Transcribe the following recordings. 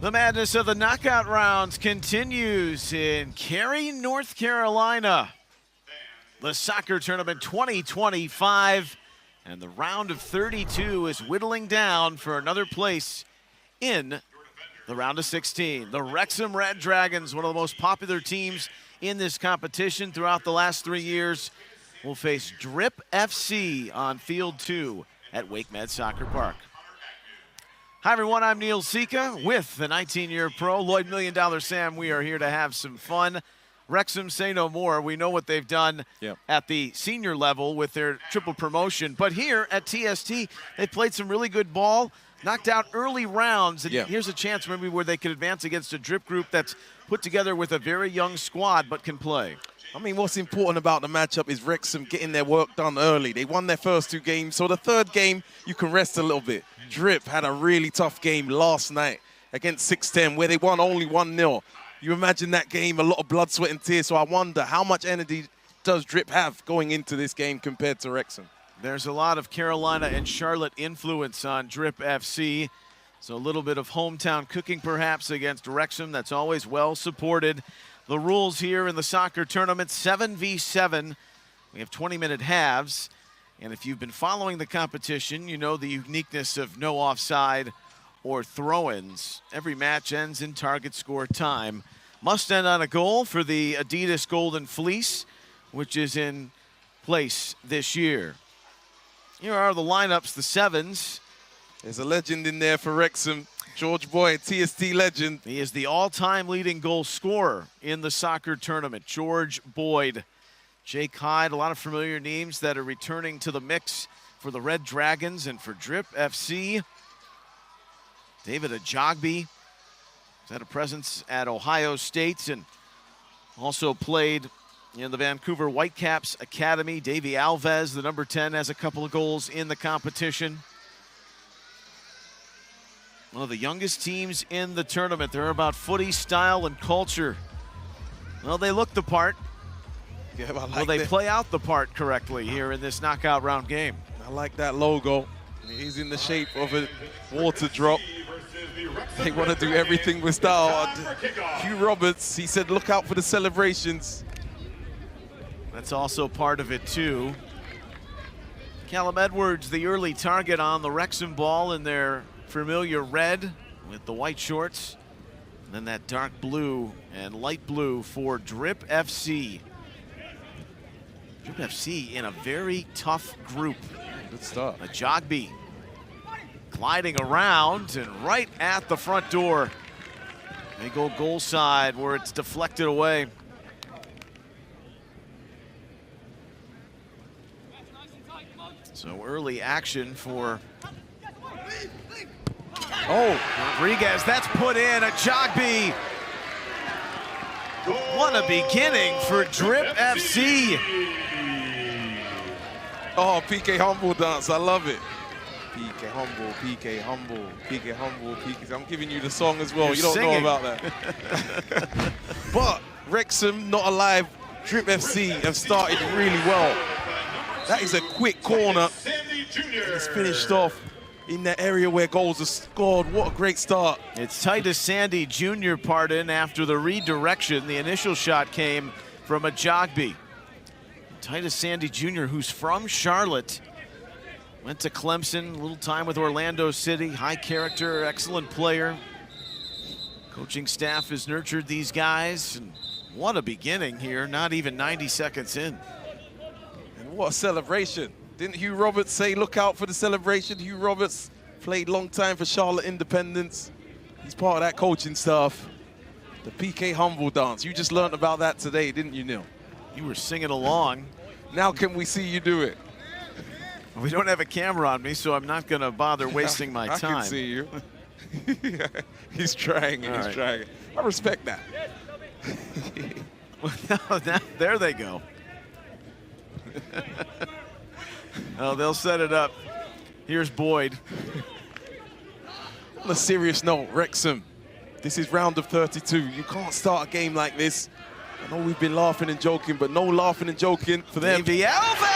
The madness of the knockout rounds continues in Cary, North Carolina. The soccer tournament 2025, and the round of 32 is whittling down for another place in the round of 16. The Wrexham Red Dragons, one of the most popular teams in this competition throughout the last 3 years, will face Drip FC on Field 2 at Wake Med Soccer Park. Hi everyone, I'm Neil Sika with the 19-year pro, Lloyd $1 Million Sam. We are here to have some fun. Wrexham, say no more. We know what they've done at the senior level with their triple promotion. But here at TST, they played some really good ball, knocked out early rounds. And here's a chance maybe where they could advance against a Drip group that's put together with a very young squad but can play. I mean, what's important about the matchup is Wrexham getting their work done early. They won their first 2 games, so the third game, you can rest a little bit. Drip had a really tough game last night against 610, where they won only 1-0. You imagine that game, a lot of blood, sweat, and tears, so I wonder how much energy does Drip have going into this game compared to Wrexham? There's a lot of Carolina and Charlotte influence on Drip FC, so a little bit of hometown cooking perhaps against Wrexham. That's always well supported. The rules here in the soccer tournament, 7v7. We have 20-minute halves. And if you've been following the competition, you know the uniqueness of no offside or throw-ins. Every match ends in target score time. Must end on a goal for the Adidas Golden Fleece, which is in place this year. Here are the lineups, the sevens. There's a legend in there for Wrexham. George Boyd, TST legend. He is the all-time leading goal scorer in the soccer tournament, George Boyd. Jake Hyde, a lot of familiar names that are returning to the mix for the Red Dragons and for Drip FC. David Ajagbe has had a presence at Ohio State and also played in the Vancouver Whitecaps Academy. Davey Alves, the number 10, has a couple of goals in the competition. One of the youngest teams in the tournament. They're about footy style and culture. Well, they look the part. Yeah, Will they play out the part correctly here in this knockout round game? I like that logo. He's in the shape of a water drop. They want to do everything with style. Hugh Roberts, he said, look out for the celebrations. That's also part of it, too. Callum Edwards, the early target on the Wrexham ball in their familiar red with the white shorts. And then that dark blue and light blue for Drip FC. Drip FC in a very tough group. Good start. Ajagbe gliding around and right at the front door. They go goal side where it's deflected away. So early action for Rodriguez. That's put in. Ajagbe. What a beginning for Drip FC. Oh, PK Humble dance, I love it. PK Humble, PK Humble, PK Humble, PK. I'm giving you the song as well. You're you don't singing. know about that. But Wrexham, not alive. Drip FC have started really well. That is a quick corner. It's finished off in that area where goals are scored. What a great start. It's Titus Sandy Jr. pardon after the redirection. The initial shot came from Ajagbe. Titus Sandy Jr., who's from Charlotte, went to Clemson, a little time with Orlando City, high character, excellent player. Coaching staff has nurtured these guys, and what a beginning here, not even 90 seconds in. And what a celebration. Didn't Hugh Roberts say, look out for the celebration? Hugh Roberts played long time for Charlotte Independence. He's part of that coaching staff. The PK Humble dance. You just learned about that today, didn't you, Neil? You were singing along. Now can we see you do it? We don't have a camera on me, so I'm not going to bother wasting my time. I can see you. He's trying, he's trying. I respect that. Now, there they go. Oh, they'll set it up. Here's Boyd. On a serious note, Wrexham, this is round of 32. You can't start a game like this. I know we've been laughing and joking, but no laughing and joking for them. Davey Alves!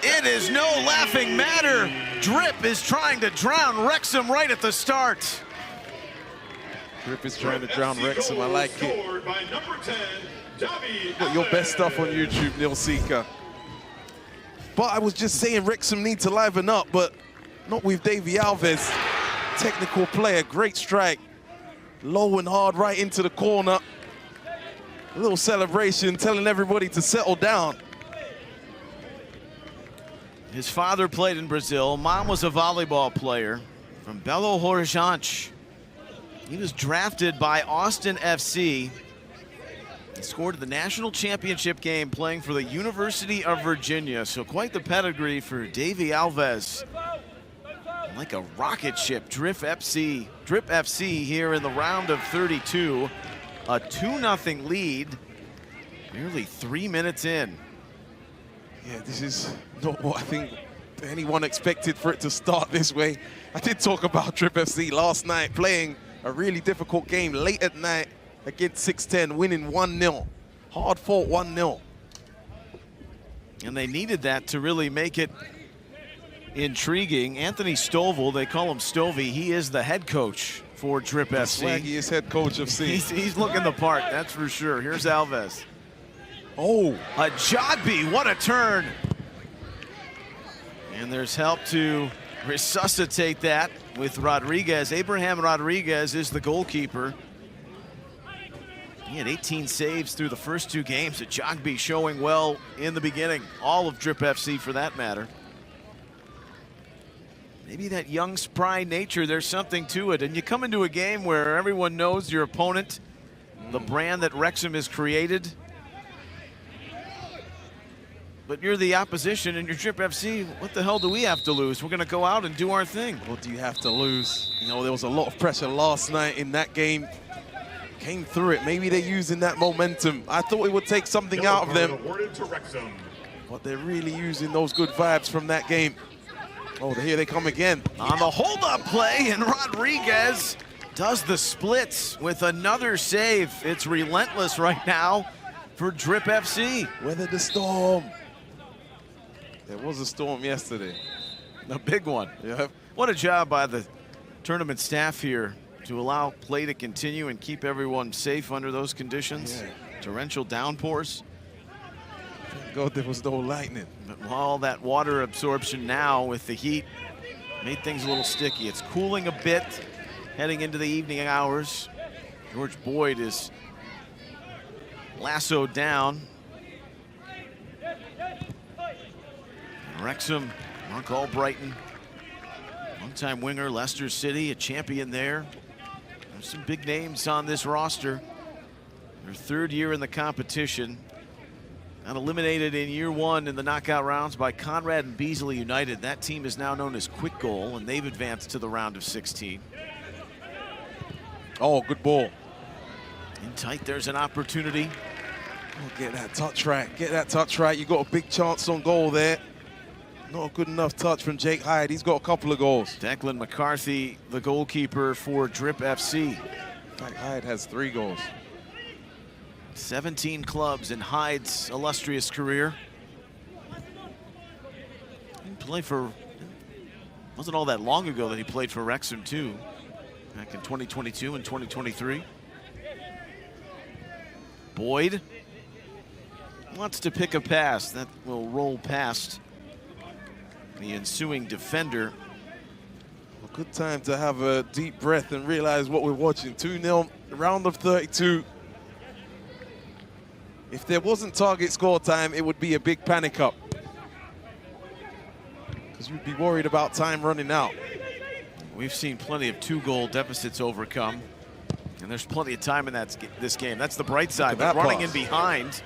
It is no laughing matter. Drip is trying to drown Wrexham right at the start. Drip is trying to drown Wrexham. I like it. Got your best stuff on YouTube, Neil Seeker. But I was just saying Wrexham need to liven up, but not with Davy Alves. Technical player, great strike. Low and hard right into the corner. A little celebration, telling everybody to settle down. His father played in Brazil. Mom was a volleyball player from Belo Horizonte. He was drafted by Austin FC. He scored the national championship game playing for the University of Virginia. So quite the pedigree for Davy Alves. Like a rocket ship, Drip FC here in the round of 32. A 2-0 lead, nearly 3 minutes in. Yeah, this is not what I think anyone expected for it to start this way. I did talk about Drip FC last night, playing a really difficult game late at night against 610, winning 1-0. Hard fought 1-0. And they needed that to really make it intriguing. Anthony Stovall, they call him Stovey, he is the head coach for Drip FC. Swaggiest head coach of C. He's looking the part, that's for sure. Here's Alves. Oh, A Jogby, what a turn. And there's help to resuscitate that with Rodriguez. Abraham Rodriguez is the goalkeeper. He had 18 saves through the first 2 games. A Jogby showing well in the beginning. All of Drip FC for that matter. Maybe that young, spry nature, there's something to it. And you come into a game where everyone knows your opponent, the brand that Wrexham has created. But you're the opposition and you're Drip FC. What the hell do we have to lose? We're going to go out and do our thing. What do you have to lose? You know, there was a lot of pressure last night in that game. Came through it. Maybe they're using that momentum. I thought it would take something out of them. But they're really using those good vibes from that game. Oh, here they come again. On the hold-up play, and Rodriguez does the splits with another save. It's relentless right now for Drip FC. Weather the storm. There was a storm yesterday. A big one. Yep. What a job by the tournament staff here to allow play to continue and keep everyone safe under those conditions. Yeah. Torrential downpours. Thank God there was no lightning. But all that water absorption now with the heat made things a little sticky. It's cooling a bit heading into the evening hours. George Boyd is lassoed down. Wrexham, Mark Albrighton, longtime winger, Leicester City, a champion there. There's some big names on this roster. Their 3rd year in the competition. Got eliminated in year 1 in the knockout rounds by Conrad and Beasley United. That team is now known as Quick Goal, and they've advanced to the round of 16. Oh, good ball. In tight, there's an opportunity. Oh, get that touch right. Get that touch right. You got a big chance on goal there. Not a good enough touch from Jake Hyde. He's got a couple of goals. Declan McCarthy, the goalkeeper for Drip FC. In fact, Hyde has 3 goals. 17 clubs in Hyde's illustrious career. He played for, wasn't all that long ago that he played for Wrexham too, back in 2022 and 2023. Boyd wants to pick a pass that will roll past the ensuing defender. A good time to have a deep breath and realize what we're watching. 2-0, round of 32. If there wasn't target score time, it would be a big panic up. Because you'd be worried about time running out. We've seen plenty of 2-goal deficits overcome. And there's plenty of time in this game. That's the bright side, but running in behind.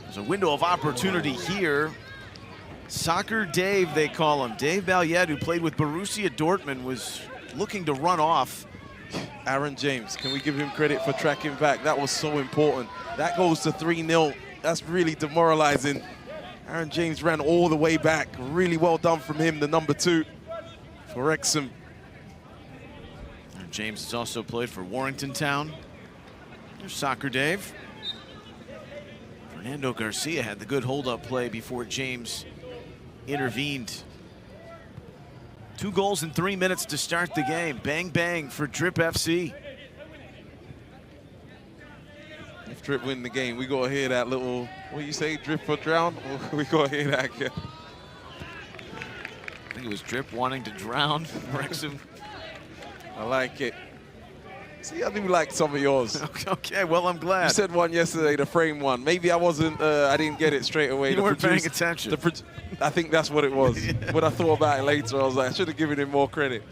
There's a window of opportunity here. Soccer Dave, they call him. Dave Balyet, who played with Borussia Dortmund, was looking to run off. Aaron James, can we give him credit for tracking back? That was so important. That goes to 3-0. That's really demoralizing. Aaron James ran all the way back. Really well done from him, the number 2 for Wrexham. Aaron James has also played for Warrington Town. There's Soccer Dave. Fernando Garcia had the good hold-up play before James intervened 2 goals in 3 minutes to start the game. Bang, bang for Drip FC. If Drip win the game, we got to hear that little, what you say, Drip or drown? We got to hear that again. I think it was Drip wanting to drown Wrexham. I like it. See, I do like some of yours. Okay, well, I'm glad. You said one yesterday, the frame one. Maybe I wasn't, I didn't get it straight away. You weren't paying attention. I think that's what it was. Yeah. When I thought about it later, I was like, I should have given him more credit.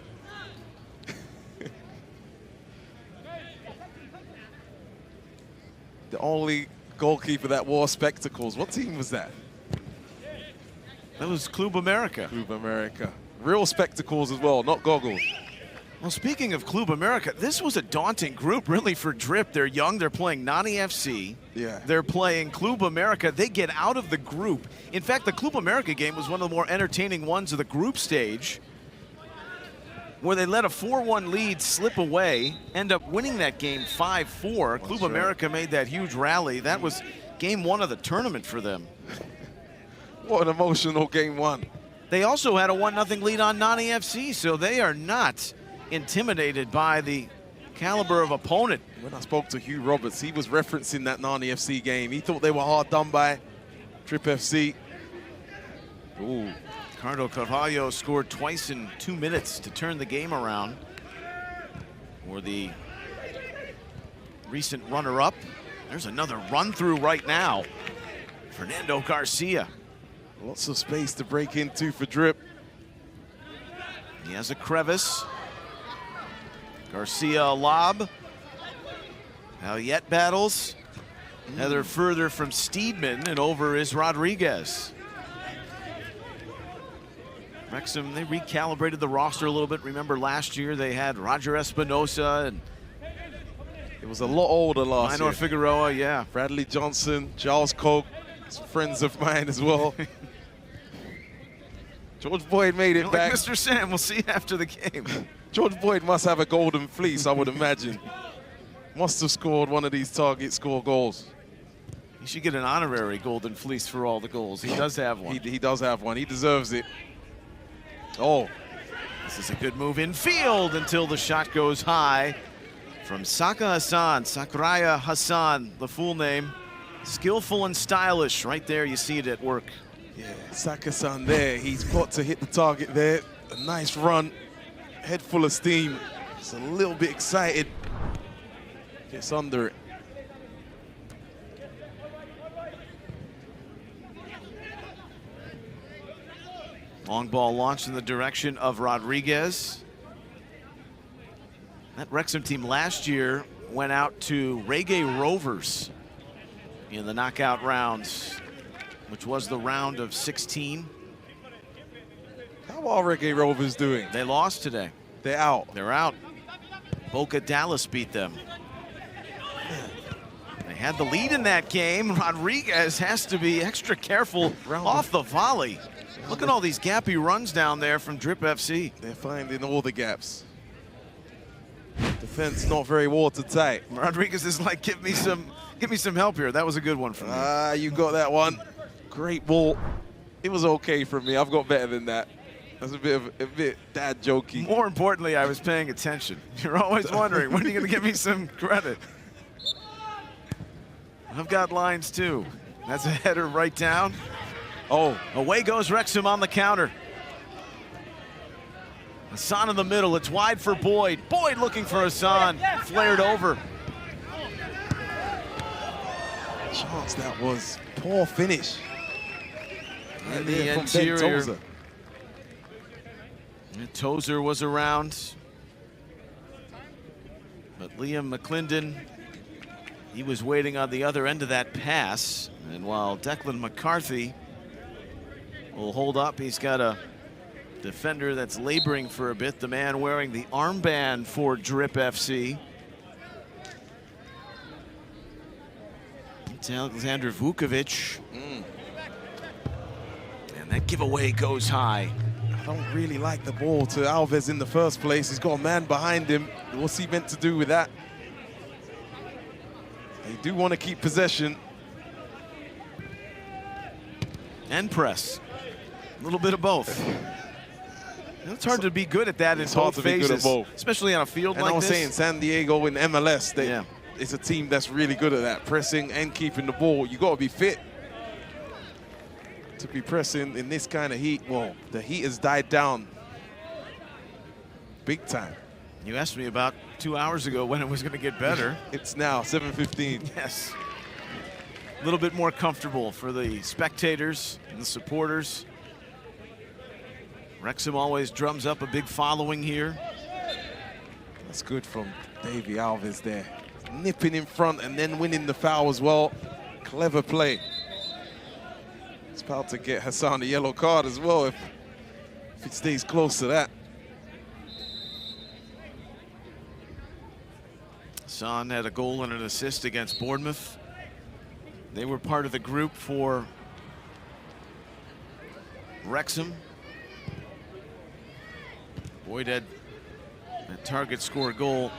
The only goalkeeper that wore spectacles. What team was that? That was Club America. Club America. Real spectacles as well, not goggles. Well, speaking of Club America, this was a daunting group, really, for Drip. They're young. They're playing Nani FC. Yeah. They're playing Club America. They get out of the group. In fact, the Club America game was one of the more entertaining ones of the group stage, where they let a 4-1 lead slip away, end up winning that game 5-4. Club America made that huge rally. That was game 1 of the tournament for them. What an emotional game 1. They also had a 1-0 lead on Nani FC, so they are not intimidated by the caliber of opponent. When I spoke to Hugh Roberts, he was referencing that Nani FC game. He thought they were hard done by Drip FC. Ooh. Ricardo Carvalho scored twice in 2 minutes to turn the game around for the recent runner-up. There's another run-through right now. Fernando Garcia. Lots of space to break into for Drip. He has a crevice. Garcia a lob. Yet battles. Heather further from Steedman, and over is Rodriguez. Wrexham, they recalibrated the roster a little bit. Remember last year they had Roger Espinosa and it was a lot older last Minor year. Figueroa, yeah. Bradley Johnson, Giles Koch, some friends of mine as well. George Boyd made it back. Like Mr. Sam, we'll see after the game. George Boyd must have a golden fleece, I would imagine. Must have scored one of these target score goals. He should get an honorary golden fleece for all the goals. He does have one. He does have one. He deserves it. Oh. This is a good move in field until the shot goes high from Saka Hassan, Sakraya Hassan, the full name. Skillful and stylish. Right there, you see it at work. Yeah, Saka-san there. He's got to hit the target there. A nice run. Head full of steam. He's a little bit excited. Gets under it. Long ball launched in the direction of Rodriguez. That Wrexham team last year went out to Reggae Rovers in the knockout rounds, which was the round of 16. How are Reggae Rovers doing? They lost today. They're out. They're out. Boca Dallas beat them. They had the lead in that game. Rodriguez has to be extra careful off the volley. Look at all these gappy runs down there from Drip FC. They're finding all the gaps. Defense not very watertight. Rodriguez is like, give me some help here. That was a good one from me. Ah, you got that one. Great ball. It was okay from me. I've got better than that. That's a bit dad jokey. More importantly, I was paying attention. You're always wondering, when are you going to give me some credit? I've got lines too. That's a header right down. Oh, away goes Wrexham on the counter. Hassan in the middle. It's wide for Boyd. Boyd looking for Hassan. Flared over. Chance that was. Poor finish. In the interior. Tozer was around. But Liam McClendon, he was waiting on the other end of that pass. And while Declan McCarthy will hold up, he's got a defender that's laboring for a bit. The man wearing the armband for Drip FC. It's Alexander Vukovic. And that giveaway goes high. I don't really like the ball to Alves in the first place. He's got a man behind him. What's he meant to do with that? They do want to keep possession. And press. A little bit of both. It's hard to be good at that in hard both to be good at phases, both. especially on a field And like I was this. saying, San Diego in MLS, it's a team that's really good at that, pressing and keeping the ball. You got to be fit to be pressing in this kind of heat. Well, the heat has died down big time. You asked me about 2 hours ago when it was going to get better. It's now 7:15. Yes. A little bit more comfortable for the spectators and the supporters. Wrexham always drums up a big following here. That's good from Davy Alves there. Nipping in front and then winning the foul as well. Clever play. It's about to get Hassan a yellow card as well if it stays close to that. Hassan had a goal and an assist against Bournemouth. They were part of the group for Wrexham. Boyd had a target score goal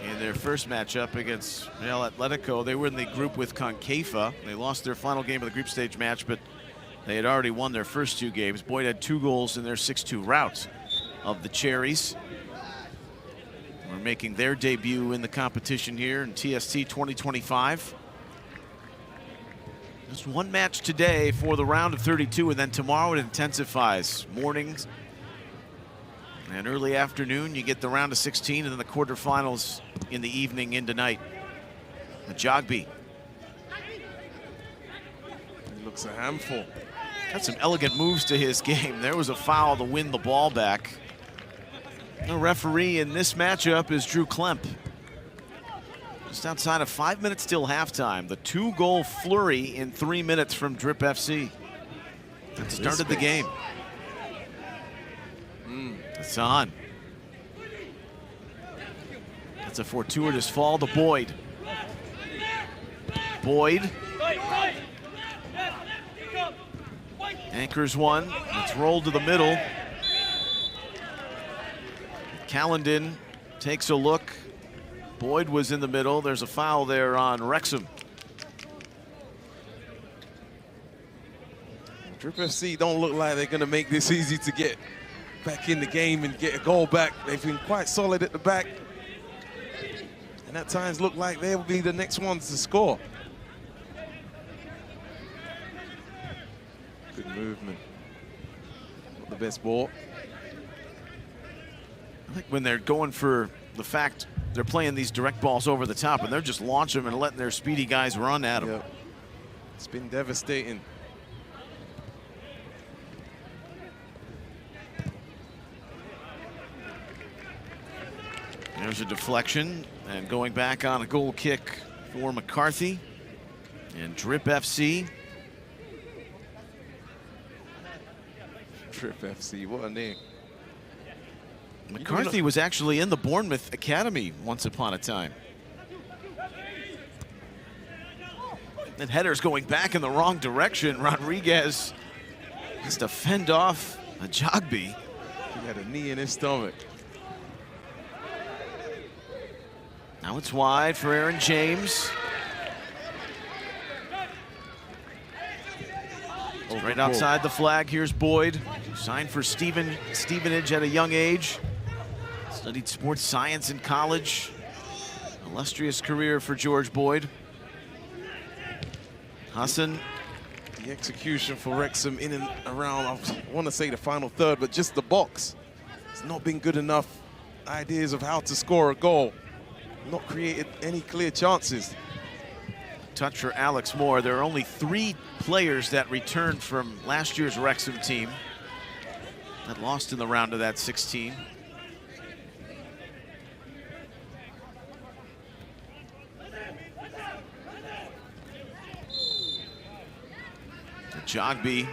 in their first matchup against Real Atletico. They were in the group with Concaifa. They lost their final game of the group stage match, but they had already won their first 2 games. Boyd had 2 goals in their 6-2 rout of the Cherries. We're making their debut in the competition here in TST 2025. Just 1 match today for the round of 32, and then tomorrow it intensifies. Mornings and early afternoon, you get the round of 16, and then the quarterfinals in the evening into night. The Jogby. He looks a handful. Got some elegant moves to his game. There was a foul to win the ball back. The referee in this matchup is Drew Klemp. Just outside of 5 minutes till halftime. The 2-goal flurry in 3 minutes from Drip FC. That started the game. It's on. That's a fortuitous fall to Boyd. Boyd anchors one. It's rolled to the middle. Callendon takes a look. Boyd was in the middle. There's a foul there on Wrexham. Drip FC don't look like they're going to make this easy to get back in the game and get a goal back. They've been quite solid at the back. And at times look like they'll be the next ones to score. Good movement. Not the best ball. I think when they're going for the fact they're playing these direct balls over the top and they're just launching them and letting their speedy guys run at them. Yep. It's been devastating. There's a deflection and going back on a goal kick for McCarthy and Drip FC. Drip FC, what a name. McCarthy was actually in the Bournemouth Academy once upon a time. And header's going back in the wrong direction. Rodriguez has to fend off a Jogby. He had a knee in his stomach. Now it's wide for Aaron James. Right outside the flag, here's Boyd. Signed for Stevenage at a young age. Studied sports science in college. Illustrious career for George Boyd. Hassan. The execution for Wrexham in and around, I want to say the final third, but just the box. It's not been good enough ideas of how to score a goal. Not created any clear chances. Touch for Alex Moore. There are only 3 players that returned from last year's Wrexham team that lost in the round of that 16. Jogby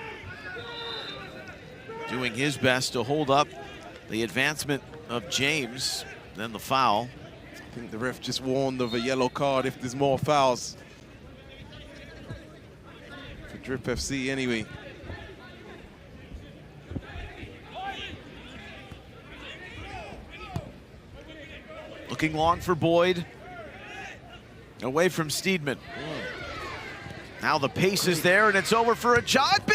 doing his best to hold up the advancement of James, then the foul. I think the ref just warned of a yellow card if there's more fouls. For Drip FC anyway. Looking long for Boyd. Away from Steedman. Now the pace is there and it's over for a Jogby!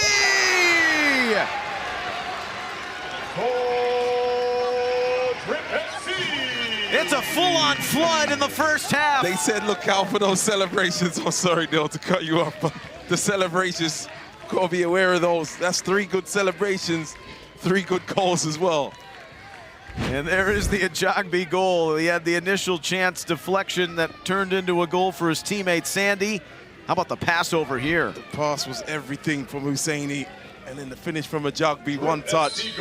It's a full-on flood in the first half. They said look out for those celebrations. I'm sorry, Neil, to cut you off, but the celebrations, got to be aware of those. That's 3 good celebrations, 3 good goals as well. And there is the Ajagbe goal. He had the initial chance deflection that turned into a goal for his teammate Sandy. How about the pass over here? The pass was everything from Husseini, and then the finish from Ajagbe, 1 touch.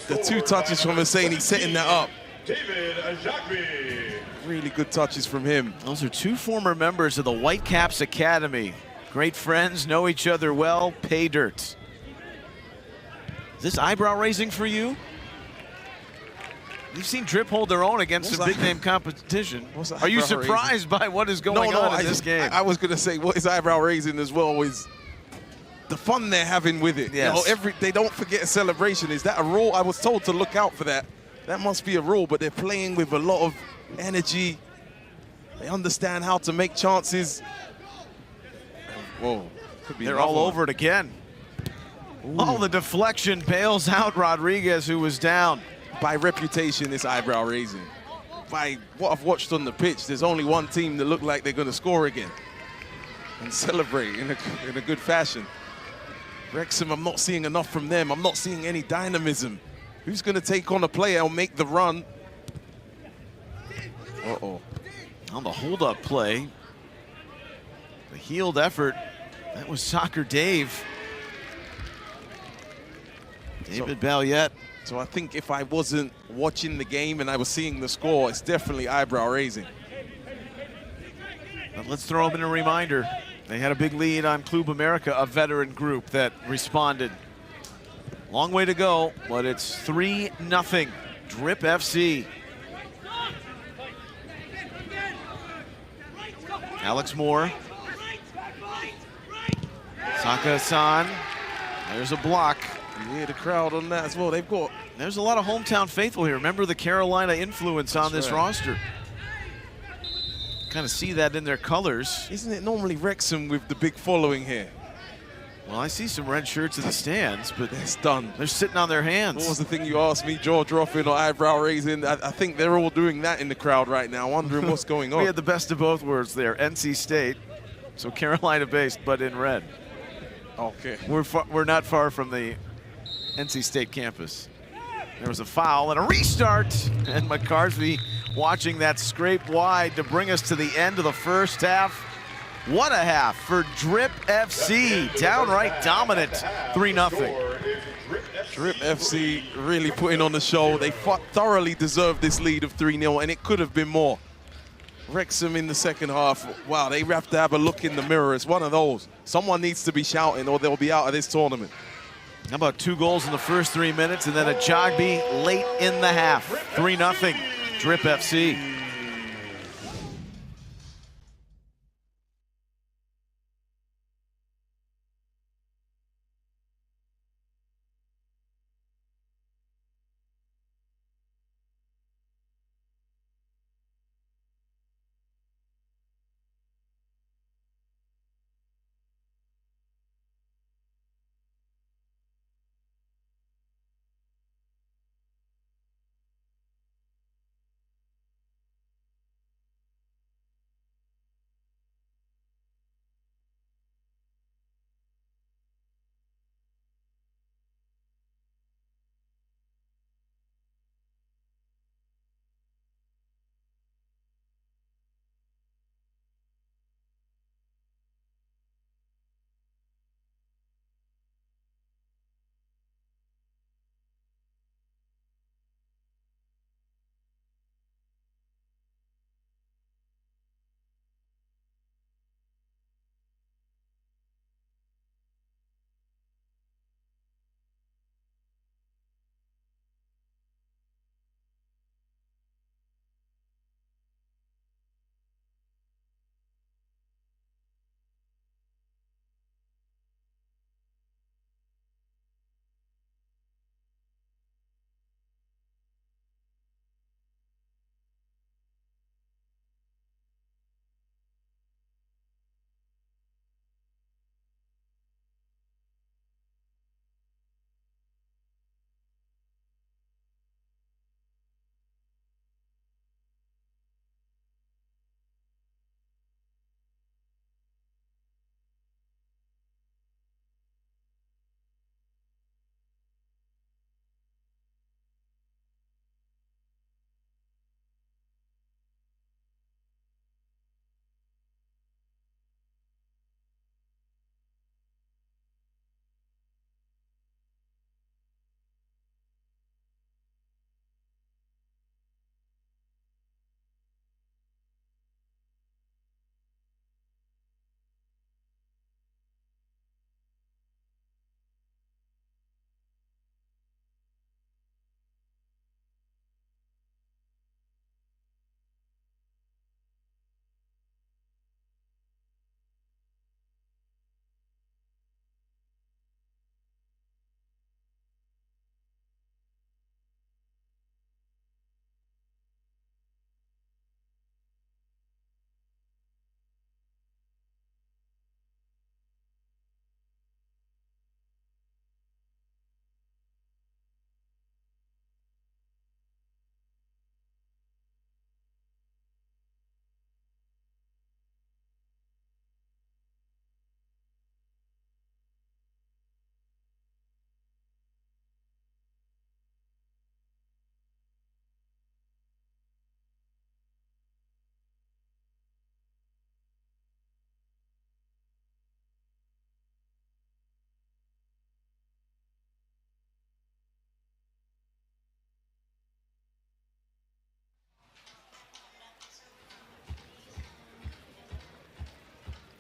The 2 touches from Husseini, setting that up. David Ajagbe. Really good touches from him. Those are 2 former members of the Whitecaps Academy. Great friends, know each other well, pay dirt. Is this eyebrow raising for you? You've seen Drip hold their own against a big name competition. Are you surprised by what is going on in this game? I was going to say what is eyebrow raising as well is the fun they're having with it. Yes. You know, they don't forget a celebration. Is that a rule? I was told to look out for that. That must be a rule, but they're playing with a lot of energy. They understand how to make chances. Whoa. Could be They're all over it again. Oh, the deflection bails out Rodriguez, who was down. By reputation, it's eyebrow raising. By what I've watched on the pitch, there's only one team that look like they're going to score again and celebrate in a good fashion. Wrexham, I'm not seeing enough from them. I'm not seeing any dynamism. Who's going to take on a player and make the run? Uh-oh. On the hold-up play, the healed effort, that was Soccer Dave. David Balliet. So I think if I wasn't watching the game and I was seeing the score, it's definitely eyebrow raising. But let's throw them in a reminder. They had a big lead on Club America, a veteran group that responded. Long way to go, but it's 3-0, Drip FC. Alex Moore. Saka Hassan. There's a block. You hear the crowd on that as well. There's a lot of hometown faithful here. Remember the Carolina influence on this roster. Kind of see that in their colors. Isn't it normally Wrexham with the big following here? Well, I see some red shirts in the stands, but they're stunned. They're sitting on their hands. What was the thing you asked me, jaw dropping or eyebrow raising? I think they're all doing that in the crowd right now, wondering what's going on. We had the best of both worlds there. NC State, so Carolina-based, but in red. Okay. We're not far from the NC State campus. There was a foul and a restart, and McCarthy watching that scrape wide to bring us to the end of the first half. What a half for Drip FC, downright dominant, 3-0. Drip FC really putting on the show. They thoroughly deserved this lead of 3-0, and it could have been more. Wrexham in the second half, wow, they have to have a look in the mirror. It's one of those. Someone needs to be shouting or they'll be out of this tournament. How about 2 goals in the first 3 minutes and then a Ajagbe late in the half. 3-0, Drip FC.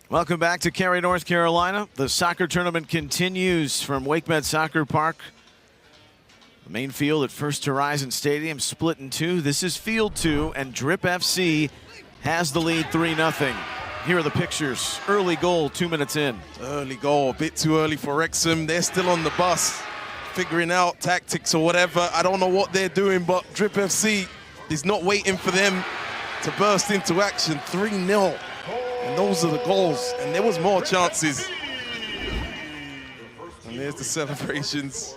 Welcome back to Cary, North Carolina. The soccer tournament continues from WakeMed Soccer Park. The main field at First Horizon Stadium split in two. This is field 2, and Drip FC has the lead 3-0. Here are the pictures. Early goal, 2 minutes in. Early goal, a bit too early for Wrexham. They're still on the bus, figuring out tactics or whatever. I don't know what they're doing, but Drip FC is not waiting for them to burst into action. 3-0. And those are the goals, and there was more chances. And there's the celebrations.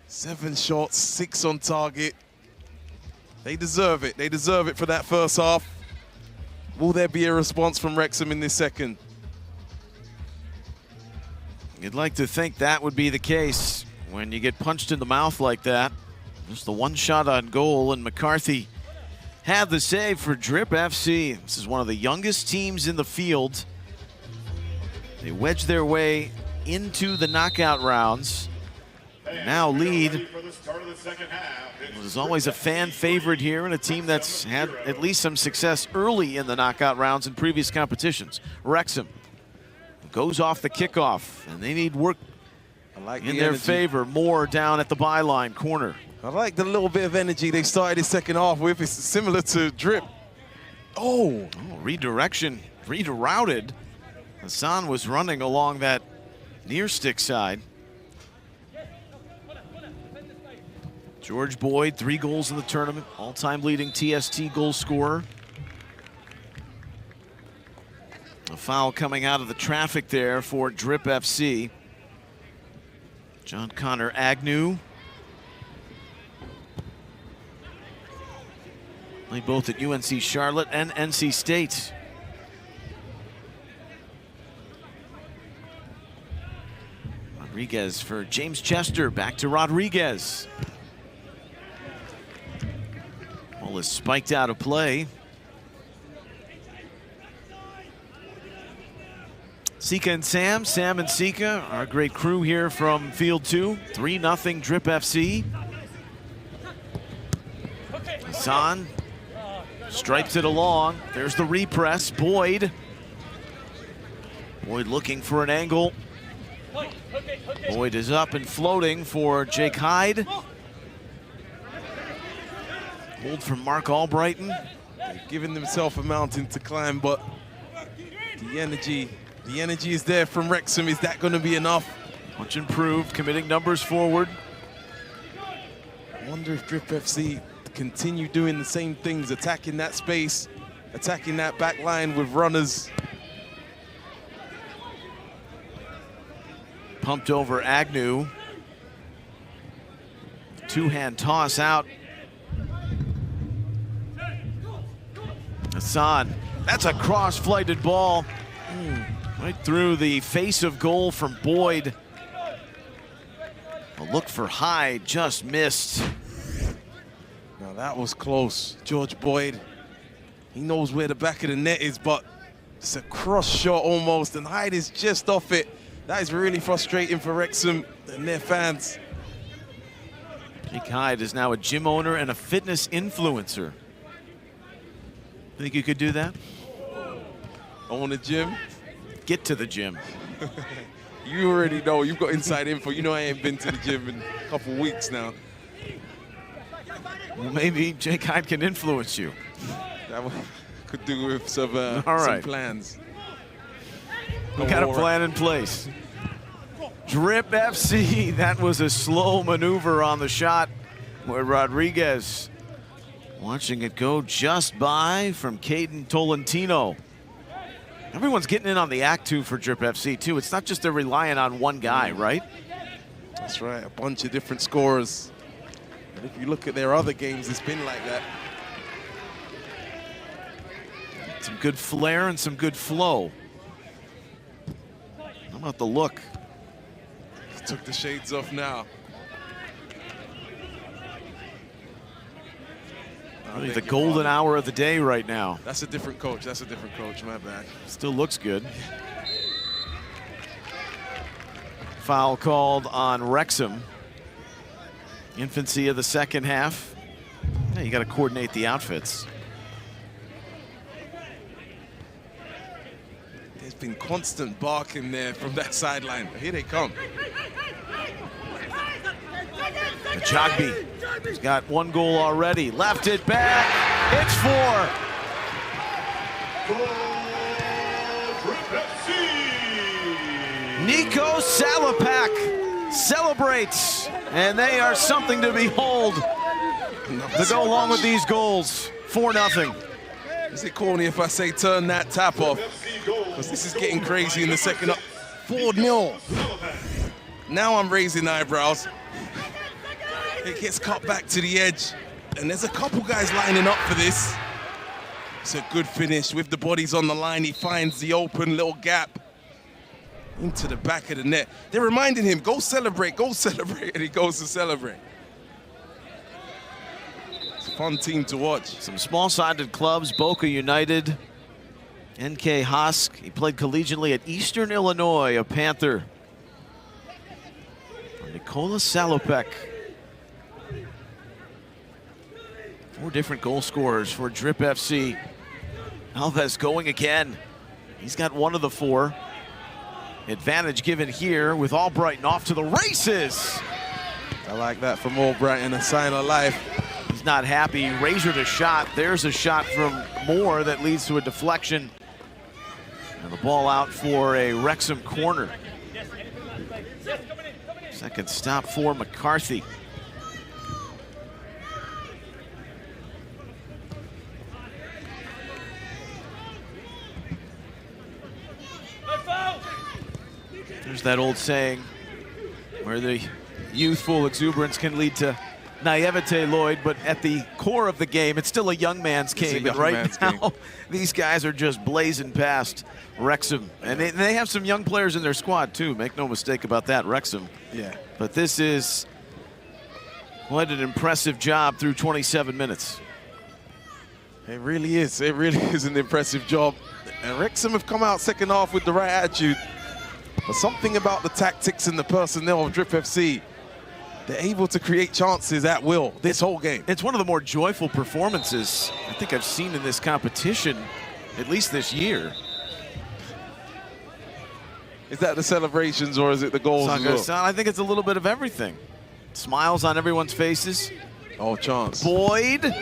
7 shots, 6 on target. They deserve it. They deserve it for that first half. Will there be a response from Wrexham in this second? You'd like to think that would be the case when you get punched in the mouth like that. Just the one shot on goal, and McCarthy had the save for Drip FC. This is one of the youngest teams in the field. They wedged their way into the knockout rounds. Now lead. There's always a fan favorite here and a team that's had at least some success early in the knockout rounds in previous competitions. Wrexham goes off the kickoff, and they need work in their favor. More down at the byline corner. I like the little bit of energy they started the second half with. It's similar to Drip. Oh, redirection, rerouted. Hassan was running along that near stick side. George Boyd, 3 goals in the tournament, all-time leading TST goal scorer. A foul coming out of the traffic there for Drip FC. John Connor Agnew. Played both at UNC Charlotte and NC State. Rodriguez for James Chester, back to Rodriguez. Ball is spiked out of play. Sika and Sam and Sika, our great crew here from Field 2. 3-0 Drip FC. Hassan stripes it along. There's the repress. Boyd looking for an angle. Boyd is up and floating for Jake Hyde. Hold from Mark Albrighton. They've given themselves a mountain to climb, but the energy is there from Wrexham. Is that going to be enough? Much improved, committing numbers forward. I wonder if Drip FC continue doing the same things, attacking that space, attacking that back line with runners. Pumped over Agnew. Two-hand toss out. Hassan, that's a cross-flighted ball. Right through the face of goal from Boyd. A look for Hyde, just missed. Now that was close. George Boyd, he knows where the back of the net is, but it's a cross shot almost, and Hyde is just off it. That is really frustrating for Wrexham and their fans. Jake Hyde is now a gym owner and a fitness influencer. Think you could do that? Own a gym? Get to the gym. You already know. You've got inside info. You know I ain't been to the gym in a couple weeks now. Well, maybe Jake Hyde can influence you. That could do with some plans. We got a plan in place. Drip FC, that was a slow maneuver on the shot where Rodriguez watching it go just by from Caden Tolentino. Everyone's getting in on the act too for Drip FC too. It's not just they're relying on one guy, right? That's right, a bunch of different scorers. And if you look at their other games, it's been like that. Some good flair and some good flow. How about the look? He took the shades off now. Really the golden hour of the day right now. That's a different coach. That's a different coach. My bad. Still looks good. Foul called on Wrexham. Infancy of the second half. Yeah, you got to coordinate the outfits. been constant barking there from that sideline. Here they come. Ajagbe has got 1 goal already. Left it back. It's 4. Nico Salapak celebrates, and they are something to behold to go along with these goals. 4-0. Is it corny if I say turn that tap off? Because this is getting crazy in the second. 4-0. Now I'm raising eyebrows. It gets cut back to the edge, and there's a couple guys lining up for this. It's a good finish with the bodies on the line. He finds the open little gap into the back of the net. They're reminding him, go celebrate, and he goes to celebrate. It's a fun team to watch. Some small-sided clubs, Boca United, NK Husk. He played collegiately at Eastern Illinois, a Panther. Nikola Salopek. 4 different goal scorers for Drip FC. Alves going again. He's got 1 of the 4. Advantage given here with Albrighton off to the races. I like that from Albrighton, a sign of life. He's not happy. Razored a shot. There's a shot from Moore that leads to a deflection. And the ball out for a Wrexham corner. Second stop for McCarthy. There's that old saying where the youthful exuberance can lead to naivete, Lloyd, but at the core of the game, it's still a young man's game. And right now, these guys are just blazing past Wrexham. And they have some young players in their squad, too. Make no mistake about that, Wrexham. Yeah. But this is quite an impressive job through 27 minutes. It really is. It really is an impressive job. And Wrexham have come out second half with the right attitude. But something about the tactics and the personnel of Drip FC, they're able to create chances at will this whole game. It's one of the more joyful performances I think I've seen in this competition, at least this year. Is that the celebrations or is it the goals as well? I think it's a little bit of everything. Smiles on everyone's faces. Oh, chance. Boyd,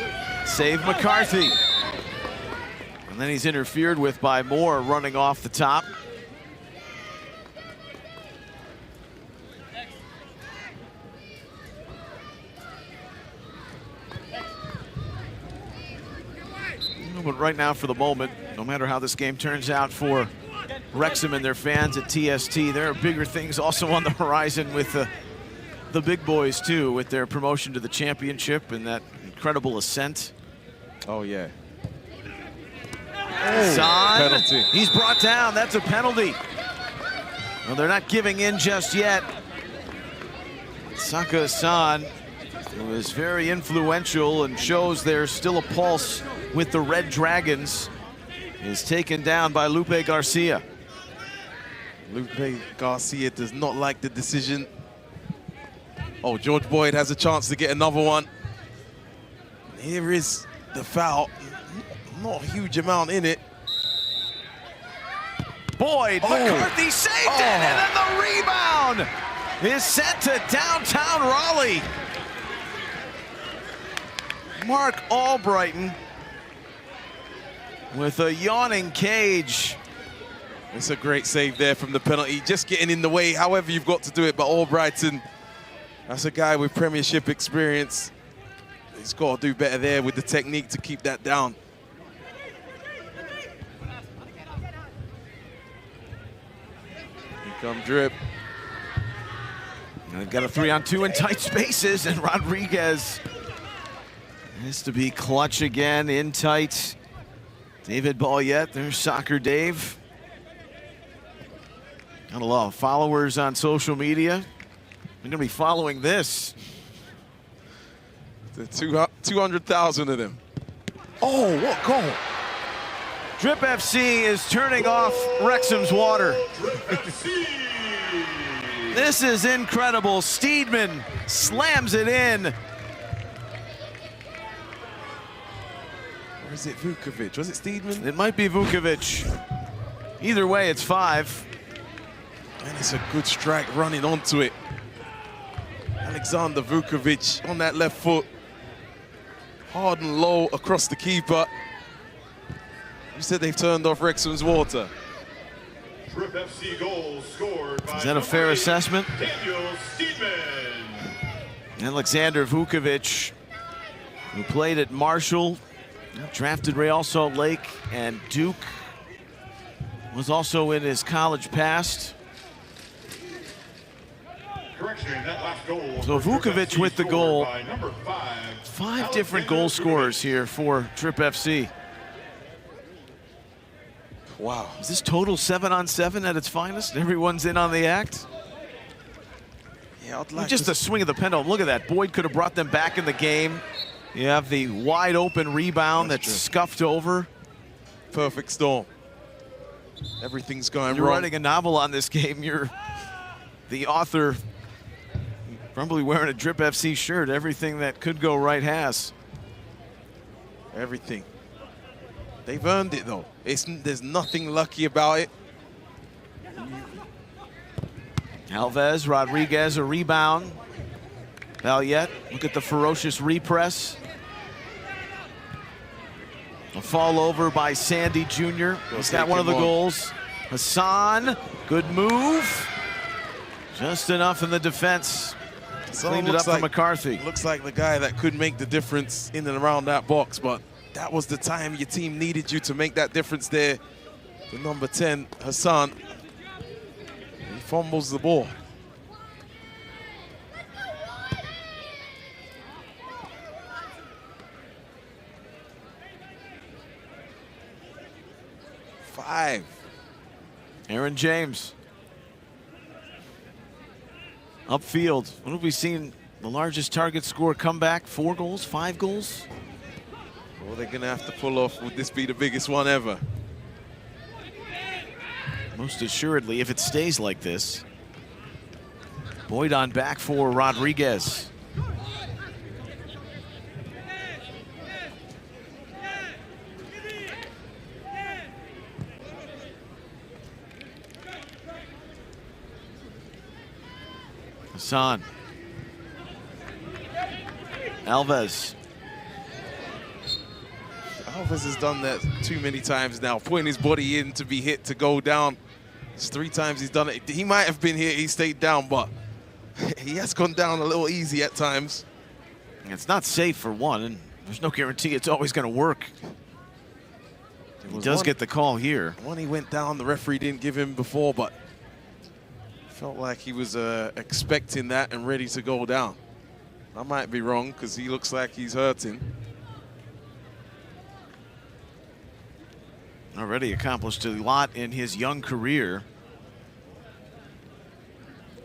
save McCarthy. And then he's interfered with by Moore running off the top. But right now, for the moment, no matter how this game turns out for Wrexham and their fans at TST, there are bigger things also on the horizon with the big boys, too, with their promotion to the championship and that incredible ascent. Oh, yeah. Son, penalty. He's brought down. That's a penalty. Well, they're not giving in just yet. Saka San, who is very influential and shows there's still a pulse with the Red Dragons, is taken down by Lupe Garcia. Lupe Garcia does not like the decision. Oh, George Boyd has a chance to get another one. Here is the foul. Not a huge amount in it. Boyd, McCarthy saved it, and then the rebound is sent to downtown Raleigh. Mark Albrighton with a yawning cage. It's a great save there from the penalty. Just getting in the way, however you've got to do it. But Albrighton, that's a guy with Premiership experience. He's got to do better there with the technique to keep that down. Here come Drip. They've got a 3-on-2 in tight spaces, and Rodriguez has to be clutch again, in tight. David Balliet, there's Soccer Dave. Got a lot of followers on social media. They're going to be following this. The 200,000 of them. Oh, what goal. Drip FC is turning off Wrexham's water. This is incredible. Steedman slams it in. Or is it Vukovic? Was it Steedman? It might be Vukovic. Either way, it's 5. And it's a good strike running onto it. Alexander Vukovic on that left foot. Hard and low across the keeper. You said they've turned off Wrexham's water. Trip FC goal scored by Is that a fair assessment? Daniel Steedman. Alexander Vukovic, who played at Marshall, drafted Real Salt Lake, and Duke, was also in his college past. Correction, that last goal. So for Trip Vukovic FC with the scored goal. by number 5. 5 different goal scorers here for Trip FC. Wow. Is this total 7-on-7 at its finest? Everyone's in on the act? Yeah, I'd like Just to the swing of the pendulum. Look at that. Boyd could have brought them back in the game. You have the wide open rebound that's scuffed over. perfect storm. Everything's going You're wrong. writing a novel on this game. You're the author, probably wearing a Drip FC shirt. Everything that could go right has. Everything. They've earned it, though. There's nothing lucky about it. Alves, Rodriguez, a rebound. Valiette, look at the ferocious repress. A fall over by Sandy Jr. He's got one of the goals. Hassan, good move. Just enough in the defense. Cleaned it up for McCarthy. Looks like the guy that could make the difference in and around that box, but that was the time your team needed you to make that difference there. The number 10, Hassan. He fumbles the ball. Five. Aaron James. Upfield. What have we seen? The largest target score comeback? 4 goals? 5 goals? Well, they're going to have to pull off. Would this be the biggest one ever? Most assuredly, if it stays like this. Boyd on back for Rodriguez. Hassan. Alves. Alves has done that too many times now, putting his body in to be hit, to go down. It's 3 times he's done it. He might have been hit, he stayed down, but he has gone down a little easy at times. It's not safe for one, and there's no guarantee it's always going to work. He does get the call here. One he went down, the referee didn't give him before, but felt like he was expecting that and ready to go down. I might be wrong because he looks like he's hurting. Already accomplished a lot in his young career.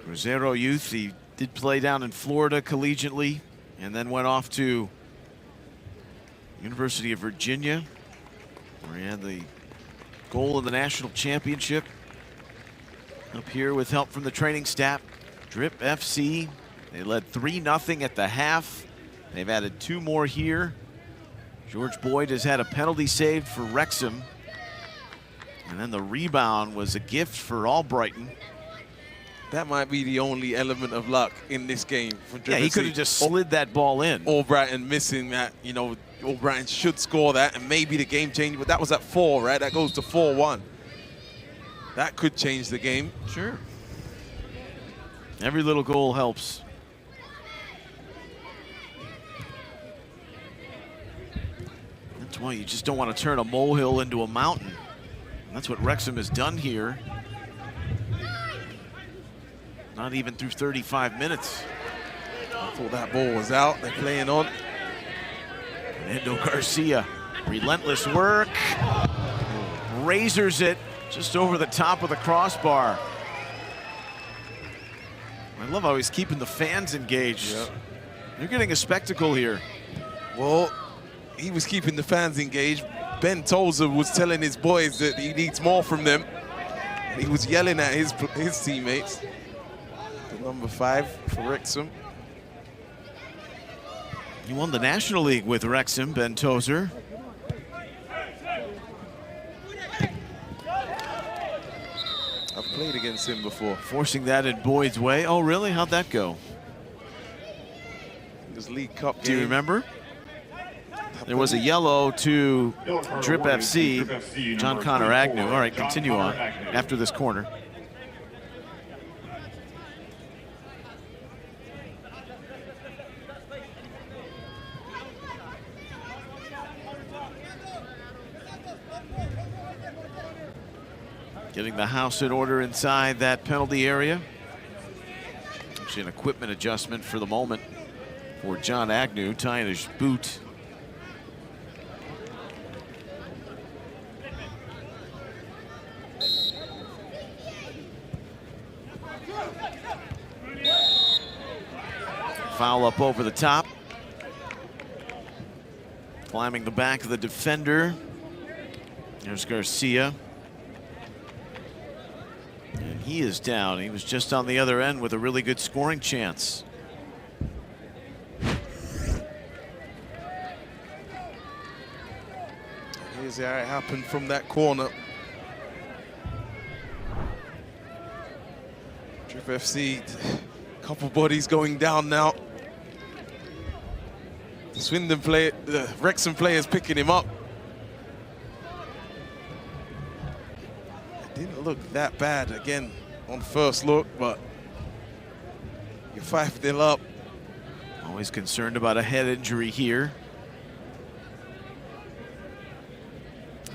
Cruzeiro youth, he did play down in Florida collegiately and then went off to University of Virginia, where he had the goal of the national championship. Up here with help from the training staff. Drip FC, they led 3-0 at the half. They've added 2 more here. George Boyd has had a penalty saved for Wrexham. And then the rebound was a gift for Albrighton. That might be the only element of luck in this game for Drip. Yeah, he could have just slid that ball in. Albrighton missing that, you know, Albrighton should score that and maybe the game change, but that was at 4, right? That goes to 4-1. That could change the game. Sure. Every little goal helps. That's why you just don't want to turn a molehill into a mountain. And that's what Wrexham has done here. Not even through 35 minutes. I thought that ball was out. They're playing on. Fernando Garcia, relentless work. Razors it just over the top of the crossbar. I love how he's keeping the fans engaged. Yep. You're getting a spectacle here. Well, he was keeping the fans engaged. Ben Tozer was telling his boys that he needs more from them. And he was yelling at his teammates. The number 5 for Wrexham. He won the National League with Wrexham, Ben Tozer. him before. Forcing that in Boyd's way. Oh, really? How'd that go? This League Cup Do you game. remember? There was a yellow to Drip FC, John Connor Agnew. All right, continue on after this corner. Getting the house in order inside that penalty area. Actually an equipment adjustment for the moment for John Agnew, tying his boot. Foul up over the top. Climbing the back of the defender. There's Garcia. And he is down. He was just on the other end with a really good scoring chance. Here's how it happened from that corner. Drip FC, couple bodies going down now. The Swindon player, the Wrexham players picking him up. It didn't look that bad again on first look, but you're 5-0 up. Always concerned about a head injury here.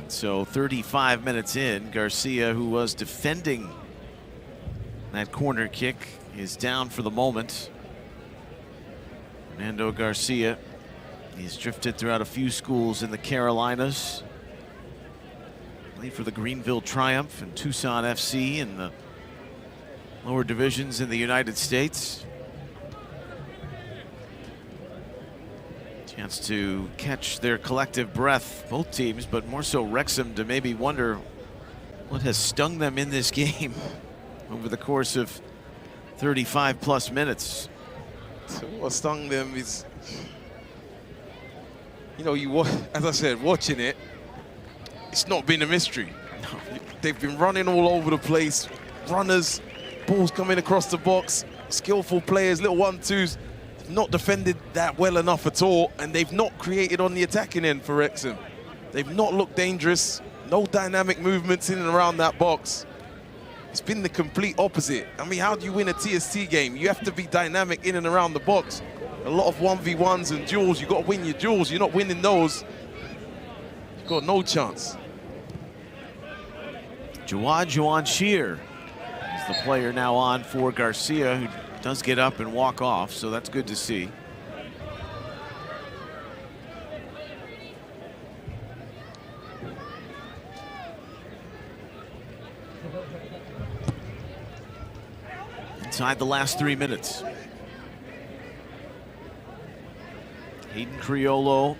So 35 minutes in, Garcia, who was defending that corner kick, is down for the moment. Fernando Garcia, he's drifted throughout a few schools in the Carolinas. Played for the Greenville Triumph and Tucson FC in the lower divisions in the United States. Chance to catch their collective breath, both teams, but more so Wrexham, to maybe wonder what has stung them in this game over the course of 35+ minutes. So what stung them is, you know, as I said, watching it, it's not been a mystery. No. They've been running all over the place, runners, balls coming across the box, skillful players, little 1-2s. Not defended that well enough at all, and they've not created on the attacking end for Wrexham. They've not looked dangerous, no dynamic movements in and around that box. It's been the complete opposite. I mean, how do you win a TST game? You have to be dynamic in and around the box. A lot of 1v1s and duels. You've got to win your duels. You're not winning those, you've got no chance. Juwan Shear is the player now on for Garcia, who does get up and walk off, so that's good to see. Inside the last 3 minutes. Hayden Criollo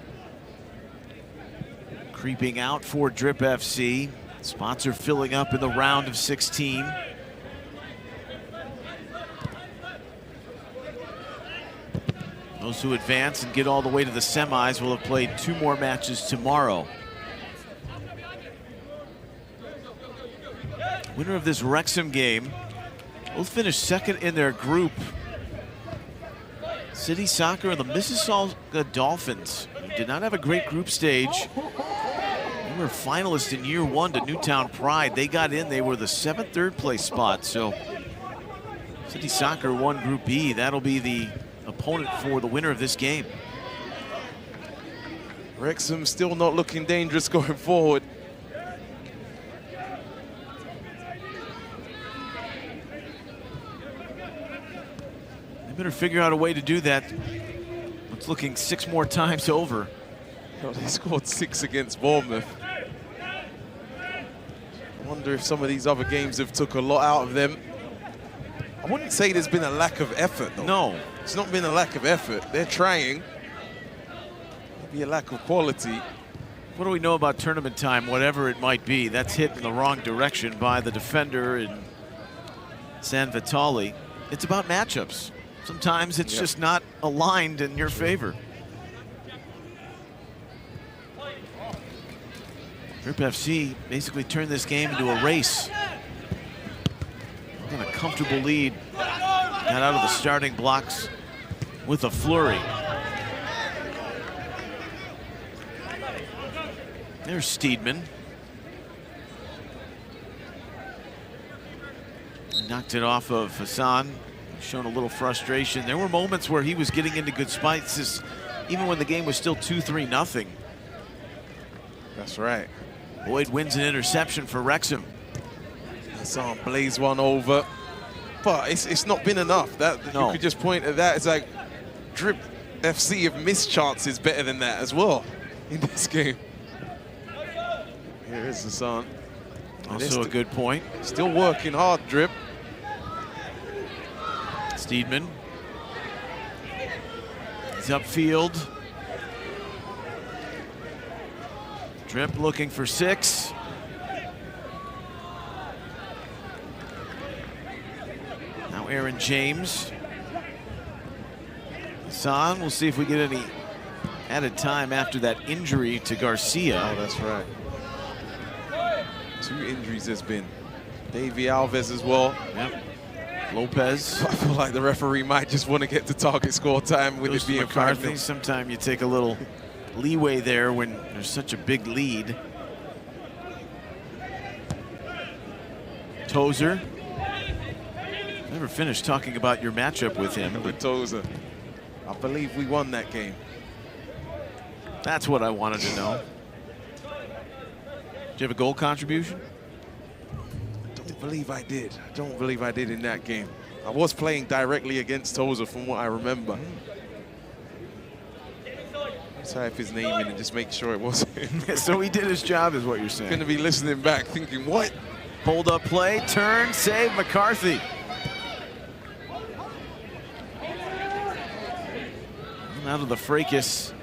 creeping out for Drip FC. Spots are filling up in the round of 16. Those who advance and get all the way to the semis will have played 2 more matches tomorrow. Winner of this Wrexham game will finish second in their group. City Soccer and the Mississauga Dolphins, who did not have a great group stage. They were finalists in year 1 to Newtown Pride. They got in, they were the 7th third place spot. So City Soccer won Group B. That'll be the opponent for the winner of this game. Wrexham still not looking dangerous going forward. They better figure out a way to do that. It's looking 6 more times over. Oh, they scored 6 against Bournemouth. I wonder if some of these other games have took a lot out of them. I wouldn't say there's been a lack of effort, though. No. It's not been a lack of effort. They're trying. Maybe a lack of quality. What do we know about tournament time, whatever it might be? That's hit in the wrong direction by the defender in San Vitale. It's about matchups. Sometimes it's just not aligned in your favor. Drip FC basically turned this game into a race. comfortable lead. Got out of the starting blocks with a flurry. There's Steedman. Knocked it off of Hassan. Shown a little frustration. There were moments where he was getting into good spots, even when the game was still 2-3 nothing. That's right. Boyd wins an interception for Wrexham. Hassan blazed one over, but it's not been enough. No. You could just point at that. It's like Drip FC have missed chances better than that as well in this game. Here is Hassan. Also a good point. Still working hard, Drip. Steedman. He's upfield. Drip looking for 6. Now Aaron James. Hassan, we'll see if we get any added time after that injury to Garcia. Oh, that's right. 2 injuries there's been. Davey Alves as well. Yep. Lopez. I feel like the referee might just want to get to target score time with it being McCarthy. Sometimes you take a little leeway there when there's such a big lead. Tozer. Never finished talking about your matchup with him. With Tozer. I believe we won that game. That's what I wanted to know. Did you have a goal contribution? I don't believe I did. I don't believe I did in that game. I was playing directly against Tozer from what I remember. Let's type his name in and just make sure it was him. So he did his job is what you're saying. Going to be listening back thinking, what? Hold up play, turn, save, McCarthy. And out of the fracas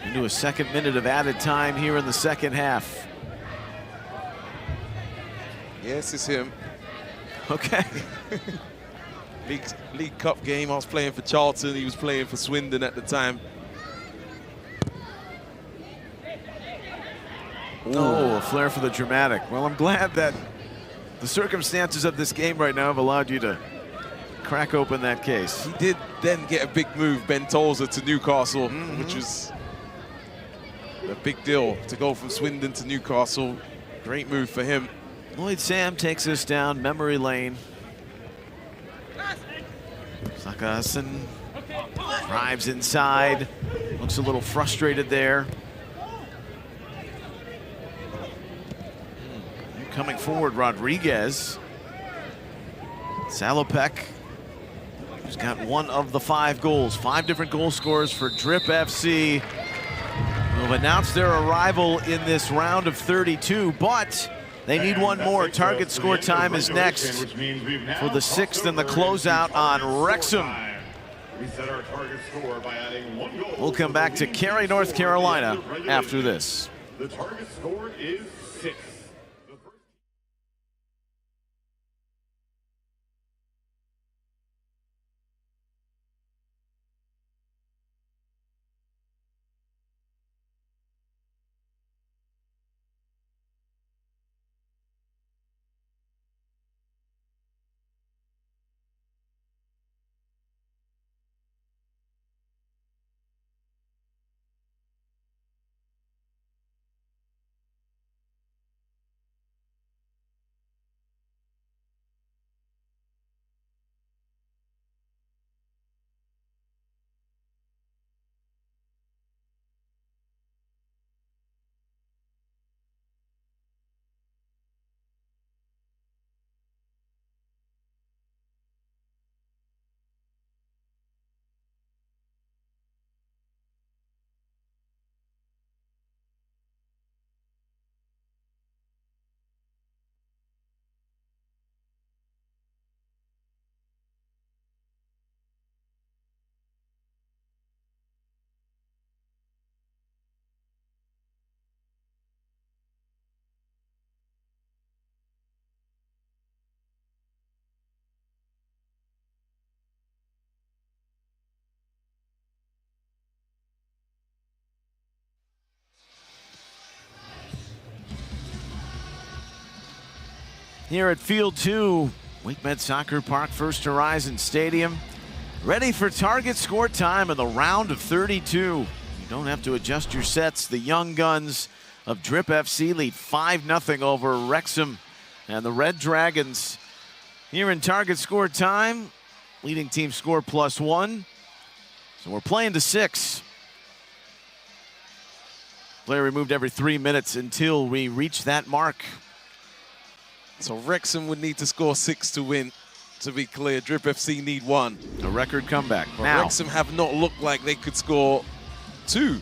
into a second minute of added time here in the second half. Yes, it's him. Okay. League Cup game. I was playing for Charlton. He was playing for Swindon at the time. Oh, a flair for the dramatic. Well, I'm glad that the circumstances of this game right now have allowed you to crack open that case. He did then get a big move, Ben Tozer, to Newcastle, which was a big deal to go from Swindon to Newcastle. Great move for him. Lloyd Sam takes us down memory lane. Saka Hassan drives inside. Looks a little frustrated there. Coming forward, Rodriguez. Salopek, who's got one of the 5 goals. 5 different goal scorers for Drip FC, who have announced their arrival in this round of 32, but they need one more. Target score time is next for the 6th and the closeout on Wrexham. We'll come back to Cary, North Carolina after this. The target score is 6. Here at Field 2 WakeMed Soccer Park, First Horizon Stadium. Ready for target score time in the round of 32. You don't have to adjust your sets. The young guns of Drip FC lead 5-0 over Wrexham. And the Red Dragons here in target score time. Leading team score +1. So we're playing to 6. Player removed every 3 minutes until we reach that mark. So Wrexham would need to score 6 to win. To be clear, Drip FC need 1. A record comeback. But Now, Wrexham have not looked like they could score 2.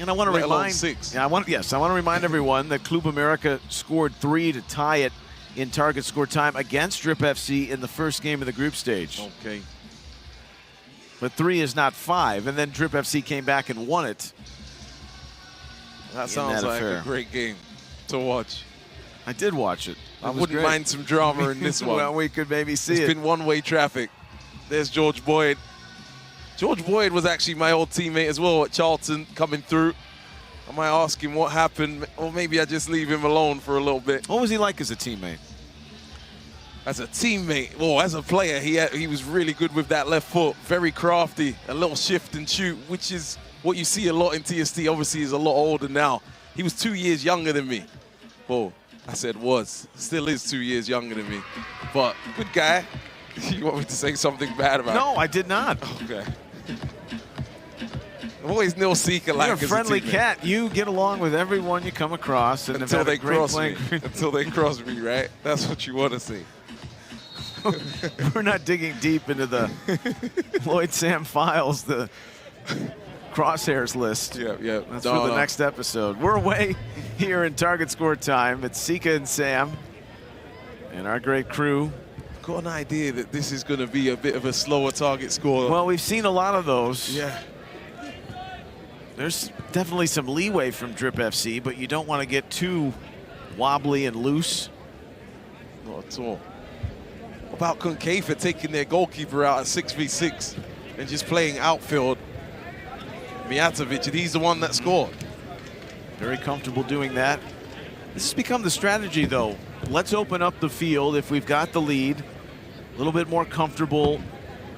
and I want to remind 6. I want to remind everyone that Club America scored 3 to tie it in target score time against Drip FC in the first game of the group stage. Okay. But 3 is not 5, and then Drip FC came back and won it. That sounds like affair. a great game to watch. I did watch it. I wouldn't mind some drama in this one. Well, we could maybe see It's it. been one-way traffic. There's George Boyd. George Boyd was actually my old teammate as well at Charlton coming through. I might ask him what happened, or maybe I just leave him alone for a little bit. What was he like as a teammate? As a teammate, well, as a player, he was really good with that left foot. Very crafty, a little shift and shoot, which is what you see a lot in TST. Obviously, he's a lot older now. He was 2 years younger than me. Well, I said was. Still is 2 years younger than me. But good guy. You want me to say something bad about him? No, I did not. Okay. I'm always Neil Seeker like You're a friendly teammate. cat. You get along with everyone you come across. And Until have had a they great cross me. playing- Until they cross me, right? That's what you want to see. We're not digging deep into the Lloyd Sam files, the crosshairs list. Yeah. That's for the next episode. We're away here in target score time. It's Sika and Sam and our great crew. Got an idea that this is going to be a bit of a slower target score. Well, we've seen a lot of those. Yeah. There's definitely some leeway from Drip FC, but you don't want to get too wobbly and loose. Not at all. What about Concave taking their goalkeeper out at 6v6 and just playing outfield? Mijatovic, and he's the one that scored. Very comfortable doing that. This has become the strategy, though. Let's open up the field if we've got the lead. A little bit more comfortable.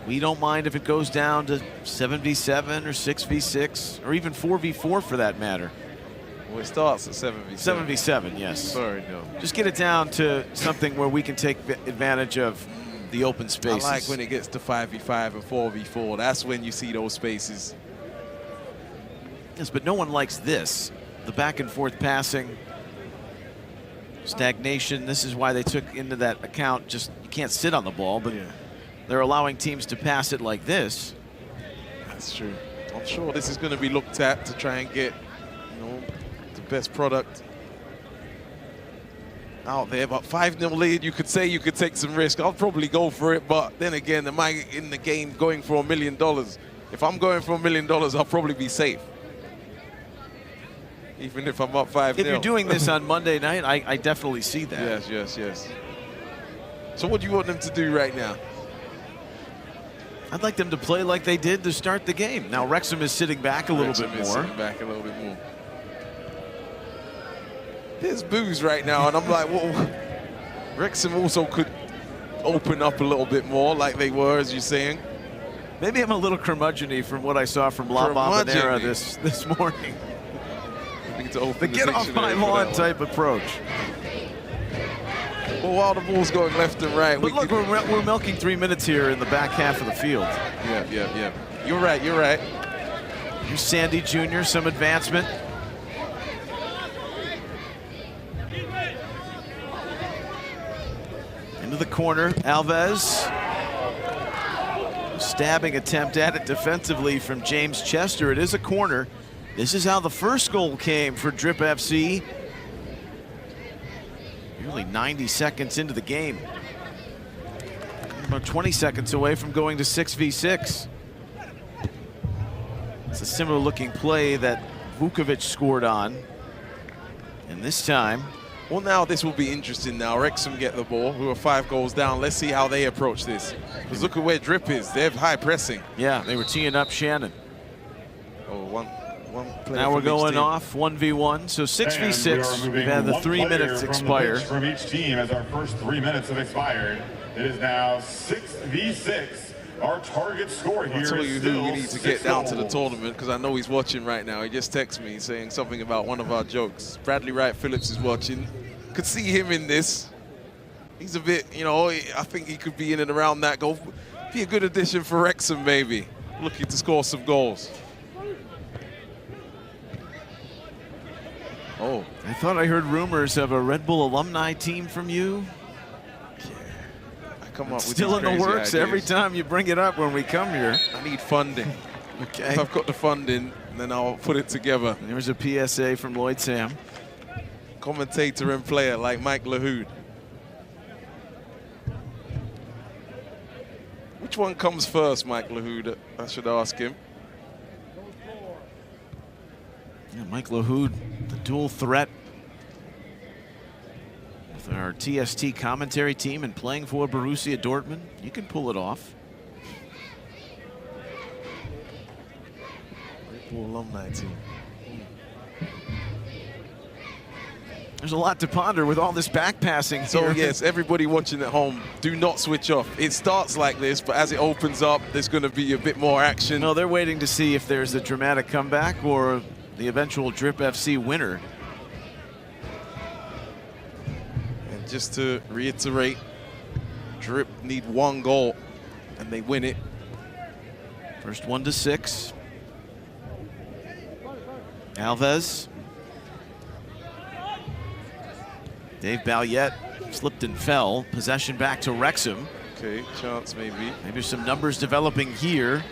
We don't mind if it goes down to 7v7 or 6v6 or even 4v4 for that matter. Well, it starts at 7v7. 7v7, yes. Sorry, no. Just get it down to something where we can take advantage of the open spaces. I like when it gets to 5v5 and 4v4. That's when you see those spaces. Yes, but no one likes this. The back and forth passing, stagnation. This is why they took into that account just you can't sit on the ball, but they're allowing teams to pass it like this. That's true. I'm sure this is going to be looked at to try and get, the best product out there. But 5-0 lead, you could say you could take some risk. I'll probably go for it, but then again, am I in the game going for $1 million? If I'm going for $1 million, I'll probably be safe. Even if I'm up 5-0. If you're doing this on Monday night, I definitely see that. Yes. So what do you want them to do right now? I'd like them to play like they did to start the game. Now, Wrexham is sitting back a little bit more. Sitting back a little bit more. There's boos right now, and I'm like, well, Wrexham also could open up a little bit more like they were, as you're saying. Maybe I'm a little curmudgeon-y from what I saw from La Bombonera this morning. To open the get off my lawn type approach. Well, while the ball's going left and right. But look, we're milking 3 minutes here in the back half of the field. Yeah. You're right. Here's Sandy Jr., some advancement. Into the corner, Alves. Stabbing attempt at it defensively from James Chester. It is a corner. This is how the first goal came for Drip FC. Nearly 90 seconds into the game. About 20 seconds away from going to 6v6. It's a similar looking play that Vukovic scored on. And this time... Well, now this will be interesting now. Wrexham get the ball, who are 5 goals down. Let's see how they approach this. Because look at where Drip is. They have high pressing. Yeah, they were teeing up Shannon. Oh, one player. Now we're going off 1v1, so 6v6. We've had the 3 minutes expire. From each team as our first 3 minutes have expired. It is now 6v6. Our target score here I'll tell you is who still we need to 6 get down to the goals. tournament, because I know he's watching right now. He just texted me saying something about one of our jokes. Bradley Wright Phillips is watching. Could see him in this. He's a bit, you know, I think he could be in and around that goal. Be a good addition for Wrexham, maybe. Looking to score some goals. Oh. I thought I heard rumors of a Red Bull alumni team from you. I come up with Still in these the crazy works ideas. every time you bring it up when we come here. I need funding. Okay. If I've got the funding, then I'll put it together. There's a PSA from Lloyd Sam. Commentator and player like Mike Lahoud. Which one comes first, Mike Lahoud? I should ask him. Yeah, Mike Lahoud, the dual threat with our TST commentary team and playing for Borussia Dortmund. You can pull it off. Red Bull alumni team. There's a lot to ponder with all this back passing. So here. yes, everybody watching at home, do not switch off. It starts like this, but as it opens up, there's going to be a bit more action. No, they're waiting to see if there's a dramatic comeback or the eventual Drip FC winner. And just to reiterate, Drip need 1 goal, and they win it. First 1-6. Alves. Dave Balliet slipped and fell. Possession back to Wrexham. Okay, chance maybe. Maybe some numbers developing here.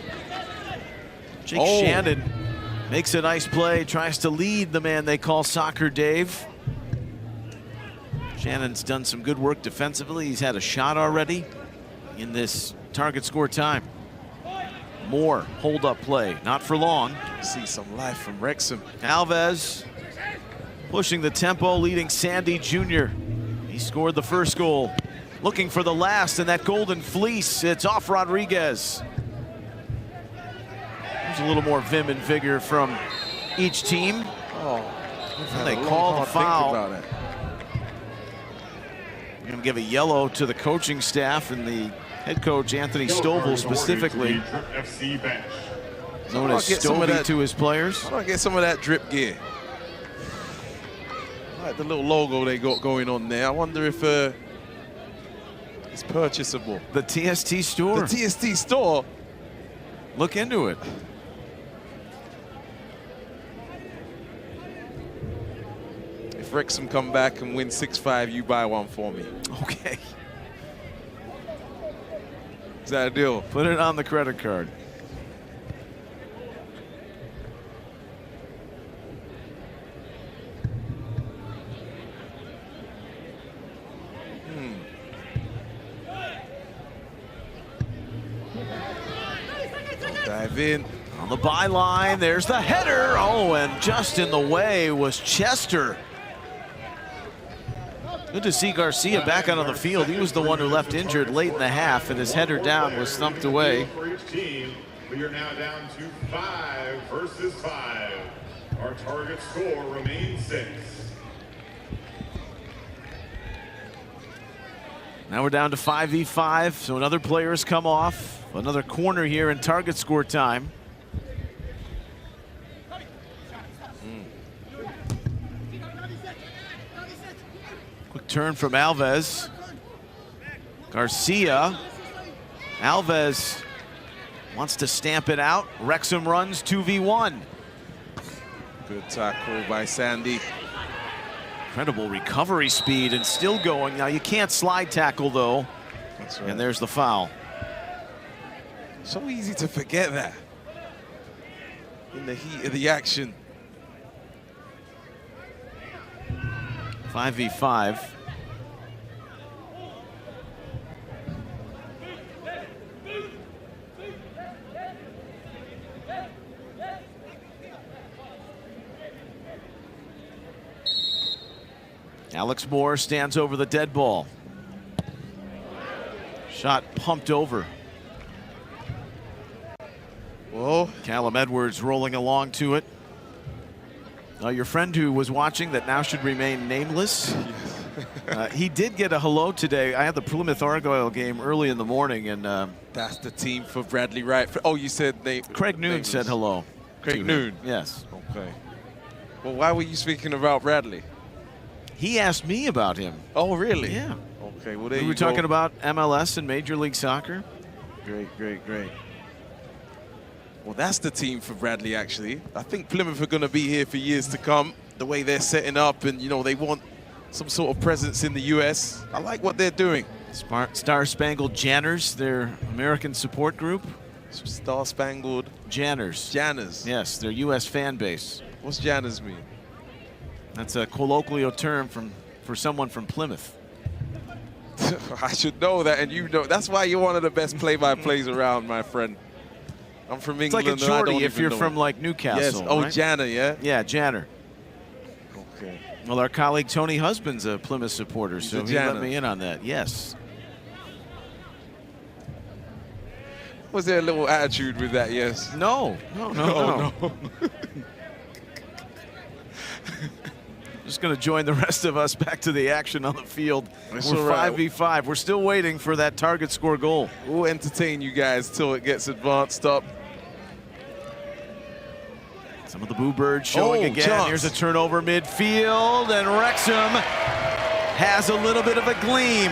Jake Oh. Shannon makes a nice play, tries to lead the man they call Soccer Dave. Shannon's done some good work defensively. He's had a shot already in this target score time. More hold-up play, not for long. See some life from Wrexham. Alves pushing the tempo, leading Sandy Jr. He scored the first goal. Looking for the last, and that golden fleece, it's off Rodriguez. There's a little more vim and vigor from each team. Oh, And they call the foul. About it. We're going to give a yellow to the coaching staff and the head coach, Anthony Stovall, specifically, Drip FC bench. known as Get some of Stovey that- to his players. Why don't I get some of that drip gear? I like the little logo they got going on there. I wonder if it's purchasable. The TST store. The TST store. Look into it. If Wrexham come back and win 6-5, you buy one for me. Okay. Is that a deal? Put it on the credit card. Dive in. On the byline, there's the header. Oh, and just in the way was Chester. Good to see Garcia back out on the field. He was the one who left injured late in the half, and his header down was thumped away. For each team, we are now down to 5 versus 5. Our target score remains 6. Now we're down to 5v5, so another player has come off. Another corner here in target score time. Quick turn from Alves. Garcia. Alves wants to stamp it out. Wrexham runs 2v1. Good tackle by Sandy. Incredible recovery speed and still going. Now you can't slide tackle though. That's right. And there's the foul. So easy to forget that in the heat of the action. 5v5. Alex Moore stands over the dead ball. Shot pumped over. Whoa. Callum Edwards rolling along to it. Your friend who was watching that now should remain nameless He did get a hello today. I had the Plymouth Argyle game early in the morning, and That's the team for Bradley Wright. Oh, you said they. Craig Noon said hello. Craig Noon? Yes. Okay. Well, why were you speaking about Bradley? He asked me about him. Oh, really? Yeah. Okay, well, there We you were go. talking about MLS and Major League Soccer. Great, great, great. Well, that's the team for Bradley, actually. I think Plymouth are going to be here for years to come, the way they're setting up, and, you know, they want some sort of presence in the U.S. I like what they're doing. Star Spangled Janners, their American support group. Star Spangled Janners. Janners. Yes, their U.S. fan base. What's Janners mean? That's a colloquial term for someone from Plymouth. I should know that, and you know. That's why you're one of the best play-by-plays around, my friend. I'm from It's England. like a and I Geordie don't if even you're know from it. like Newcastle. Yes. Oh, right? Janner, yeah? Yeah, Janner. Okay. Well, our colleague Tony Husband's a Plymouth supporter, He's so a he let Janner. me in on that. Yes. Was there a little attitude with that? Yes. No. No. Just going to join the rest of us back to the action on the field. That's We're all right. 5v5. We're still waiting for that target score goal. We'll entertain you guys till it gets advanced up. Some of the Boo Birds showing Oh, again. chance. Here's a turnover midfield, and Wrexham has a little bit of a gleam.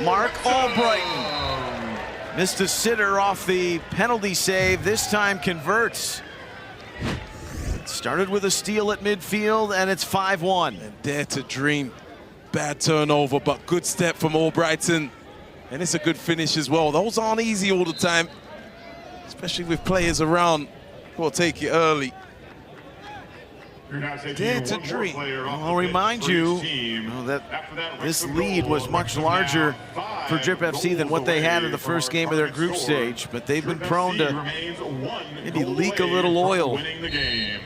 Mark Albrighton missed a sitter off the penalty save. This time converts. Started with a steal at midfield, and it's 5-1. And dare to dream. Bad turnover, but good step from Albrighton. And it's a good finish as well. Those aren't easy all the time, especially with players around. Got to take it early. You're now taking Dare one to more dream. player off I'll the pitch remind for you each team. that After that, this Wrexham lead goal, was much Wrexham larger now for 5 Drip FC than what they had in the goals away first from game our of their target group score. stage, but they've been Drip prone FC to remains 1 maybe goal leak a away little from oil. winning the game.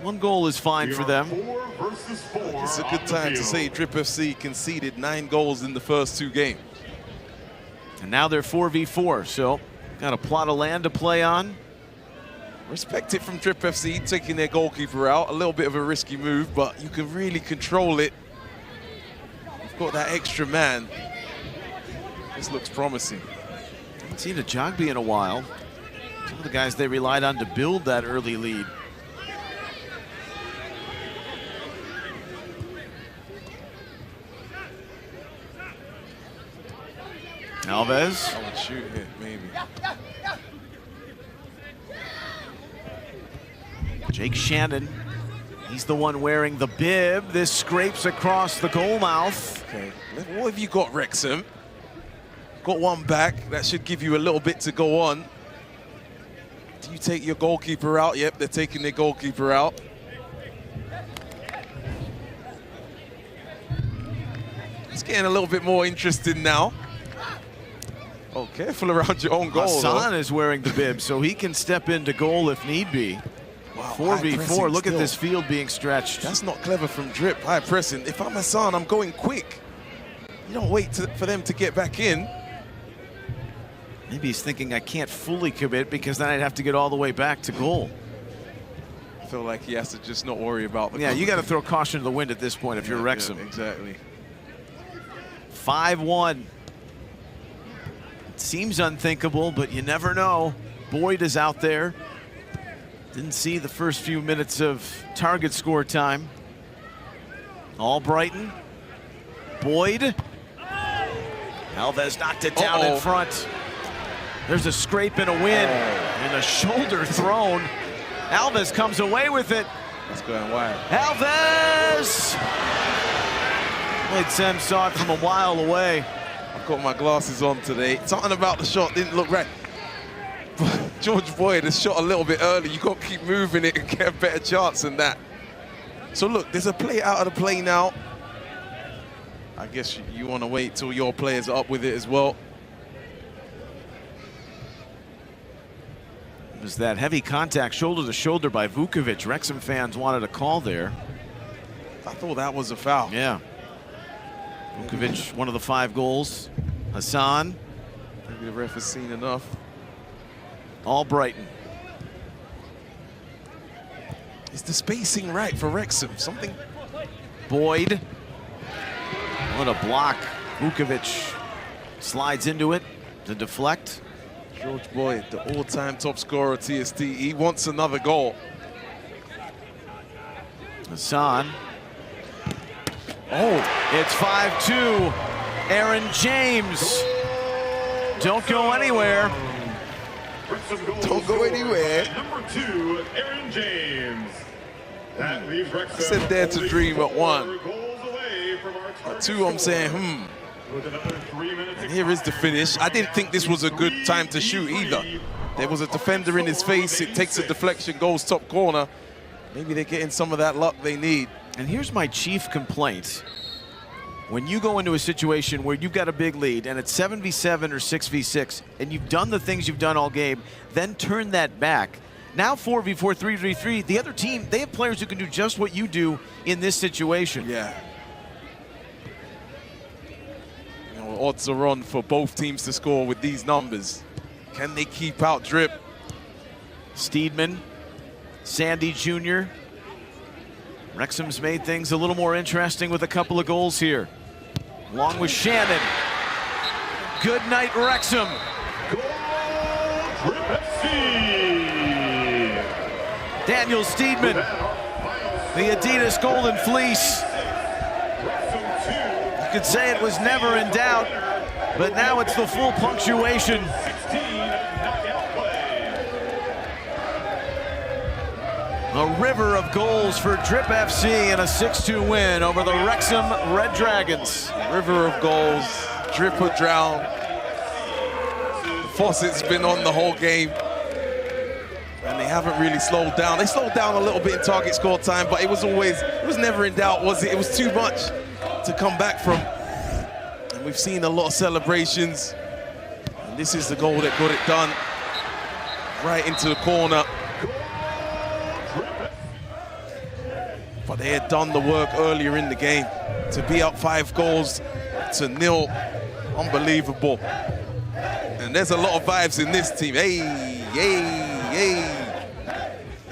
one goal is fine We for are them. 4 versus 4 It's a on good the time to field. say Drip FC conceded 9 goals in the first 2 games. And now they're 4v4, so got a plot of land to play on. Respect it from Drip FC, taking their goalkeeper out. A little bit of a risky move, but you can really control it. You've got that extra man. This looks promising. Haven't seen a Jogby in a while. Some of the guys they relied on to build that early lead. Alves. I would shoot it, maybe. Jake Shannon. He's the one wearing the bib. This scrapes across the goal mouth. Okay, what have you got, Wrexham? Got one back. That should give you a little bit to go on. Do you take your goalkeeper out? Yep, they're taking their goalkeeper out. It's getting a little bit more interesting now. Oh, careful around your own goal. Hassan is wearing the bib, so he can step into goal if need be. Wow, 4v4, look at still. this field being stretched. That's not clever from Drip. High pressing. If I'm Hassan, I'm going quick. You don't wait for them to get back in. Maybe he's thinking I can't fully commit because then I'd have to get all the way back to goal. I feel like he has to just not worry about the Yeah, you got to throw caution to the wind at this point if you're Wrexham. Yeah, exactly. 5-1. It seems unthinkable, but you never know. Boyd is out there. Didn't see the first few minutes of target score time. Albrighton. Boyd. Alves knocked it down in front. There's a scrape and a win and a shoulder thrown. Alves comes away with it. That's going wide. Alves! Blake Sem saw it from a mile away. I've got my glasses on today. Something about the shot didn't look right. George Boyd has shot a little bit early. You got to keep moving it and get a better chance than that. So look, there's a play out of the play now. I guess you want to wait till your players are up with it as well. It was that heavy contact shoulder to shoulder by Vukovic. Wrexham fans wanted a call there. I thought that was a foul. Yeah. Vukovic, one of the 5 goals. Hassan. Maybe the ref has seen enough. Albrighton. Is the spacing right for Wrexham? Something. Boyd. What a block. Vukovic slides into it to deflect. George Boyd, the all-time top scorer at TST. He wants another goal. Hassan. Oh, it's 5-2. Aaron James. Don't go anywhere. Don't go anywhere. Number 2, Aaron James. That leaves Wrexham. I said dare to dream at 1. Goals away from our At target 2, I'm saying, With another 3 minutes. And here is the finish. I didn't think this was a good time to shoot either. There was a defender in his face. It takes a deflection, goes top corner. Maybe they're getting some of that luck they need. And here's my chief complaint. When you go into a situation where you've got a big lead and it's 7v7 or 6v6 and you've done the things you've done all game, then turn that back. Now 4v4, 3v3, the other team, they have players who can do just what you do in this situation. Yeah. You know, odds are on for both teams to score with these numbers. Can they keep out Drip? Steedman, Sandy Jr. Wrexham's made things a little more interesting with a couple of goals here. Along with Shannon. Good night, Wrexham. Daniel Steedman, the Adidas Golden Fleece. You could say it was never in doubt, but now it's the full punctuation. A river of goals for Drip FC in a 6-2 win over the Wrexham Red Dragons. River of goals, Drip or drown. The faucet's been on the whole game. And they haven't really slowed down. They slowed down a little bit in target score time, but it was never in doubt, was it? It was too much to come back from. And we've seen a lot of celebrations. And this is the goal that got it done. Right into the corner. But they had done the work earlier in the game. To be up 5-0, unbelievable. And there's a lot of vibes in this team. Hey, hey, hey.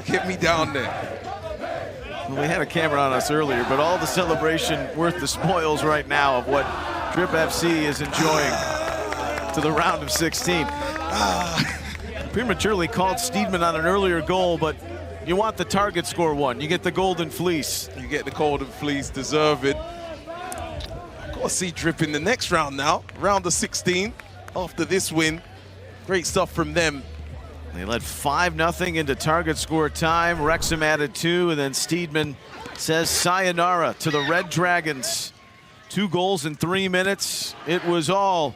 Get me down there. Well, we had a camera on us earlier, but all the celebration worth the spoils right now of what Drip FC is enjoying to the round of 16. Prematurely called Steedman on an earlier goal, but you want the target score one. You get the Golden Fleece. You get the Golden Fleece, deserve it. Got to see Drip in the next round now, round of 16. After this win, great stuff from them. They led 5-0 into target score time. Wrexham added 2, and then Steedman says sayonara to the Red Dragons. 2 goals in 3 minutes. It was all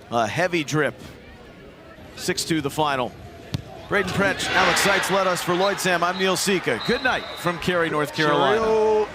a heavy Drip. 6-2 the final. Braden Pretch, Alex Seitz led us for Lloyd Sam. I'm Neil Sika. Good night from Cary, North Carolina. Cheerio.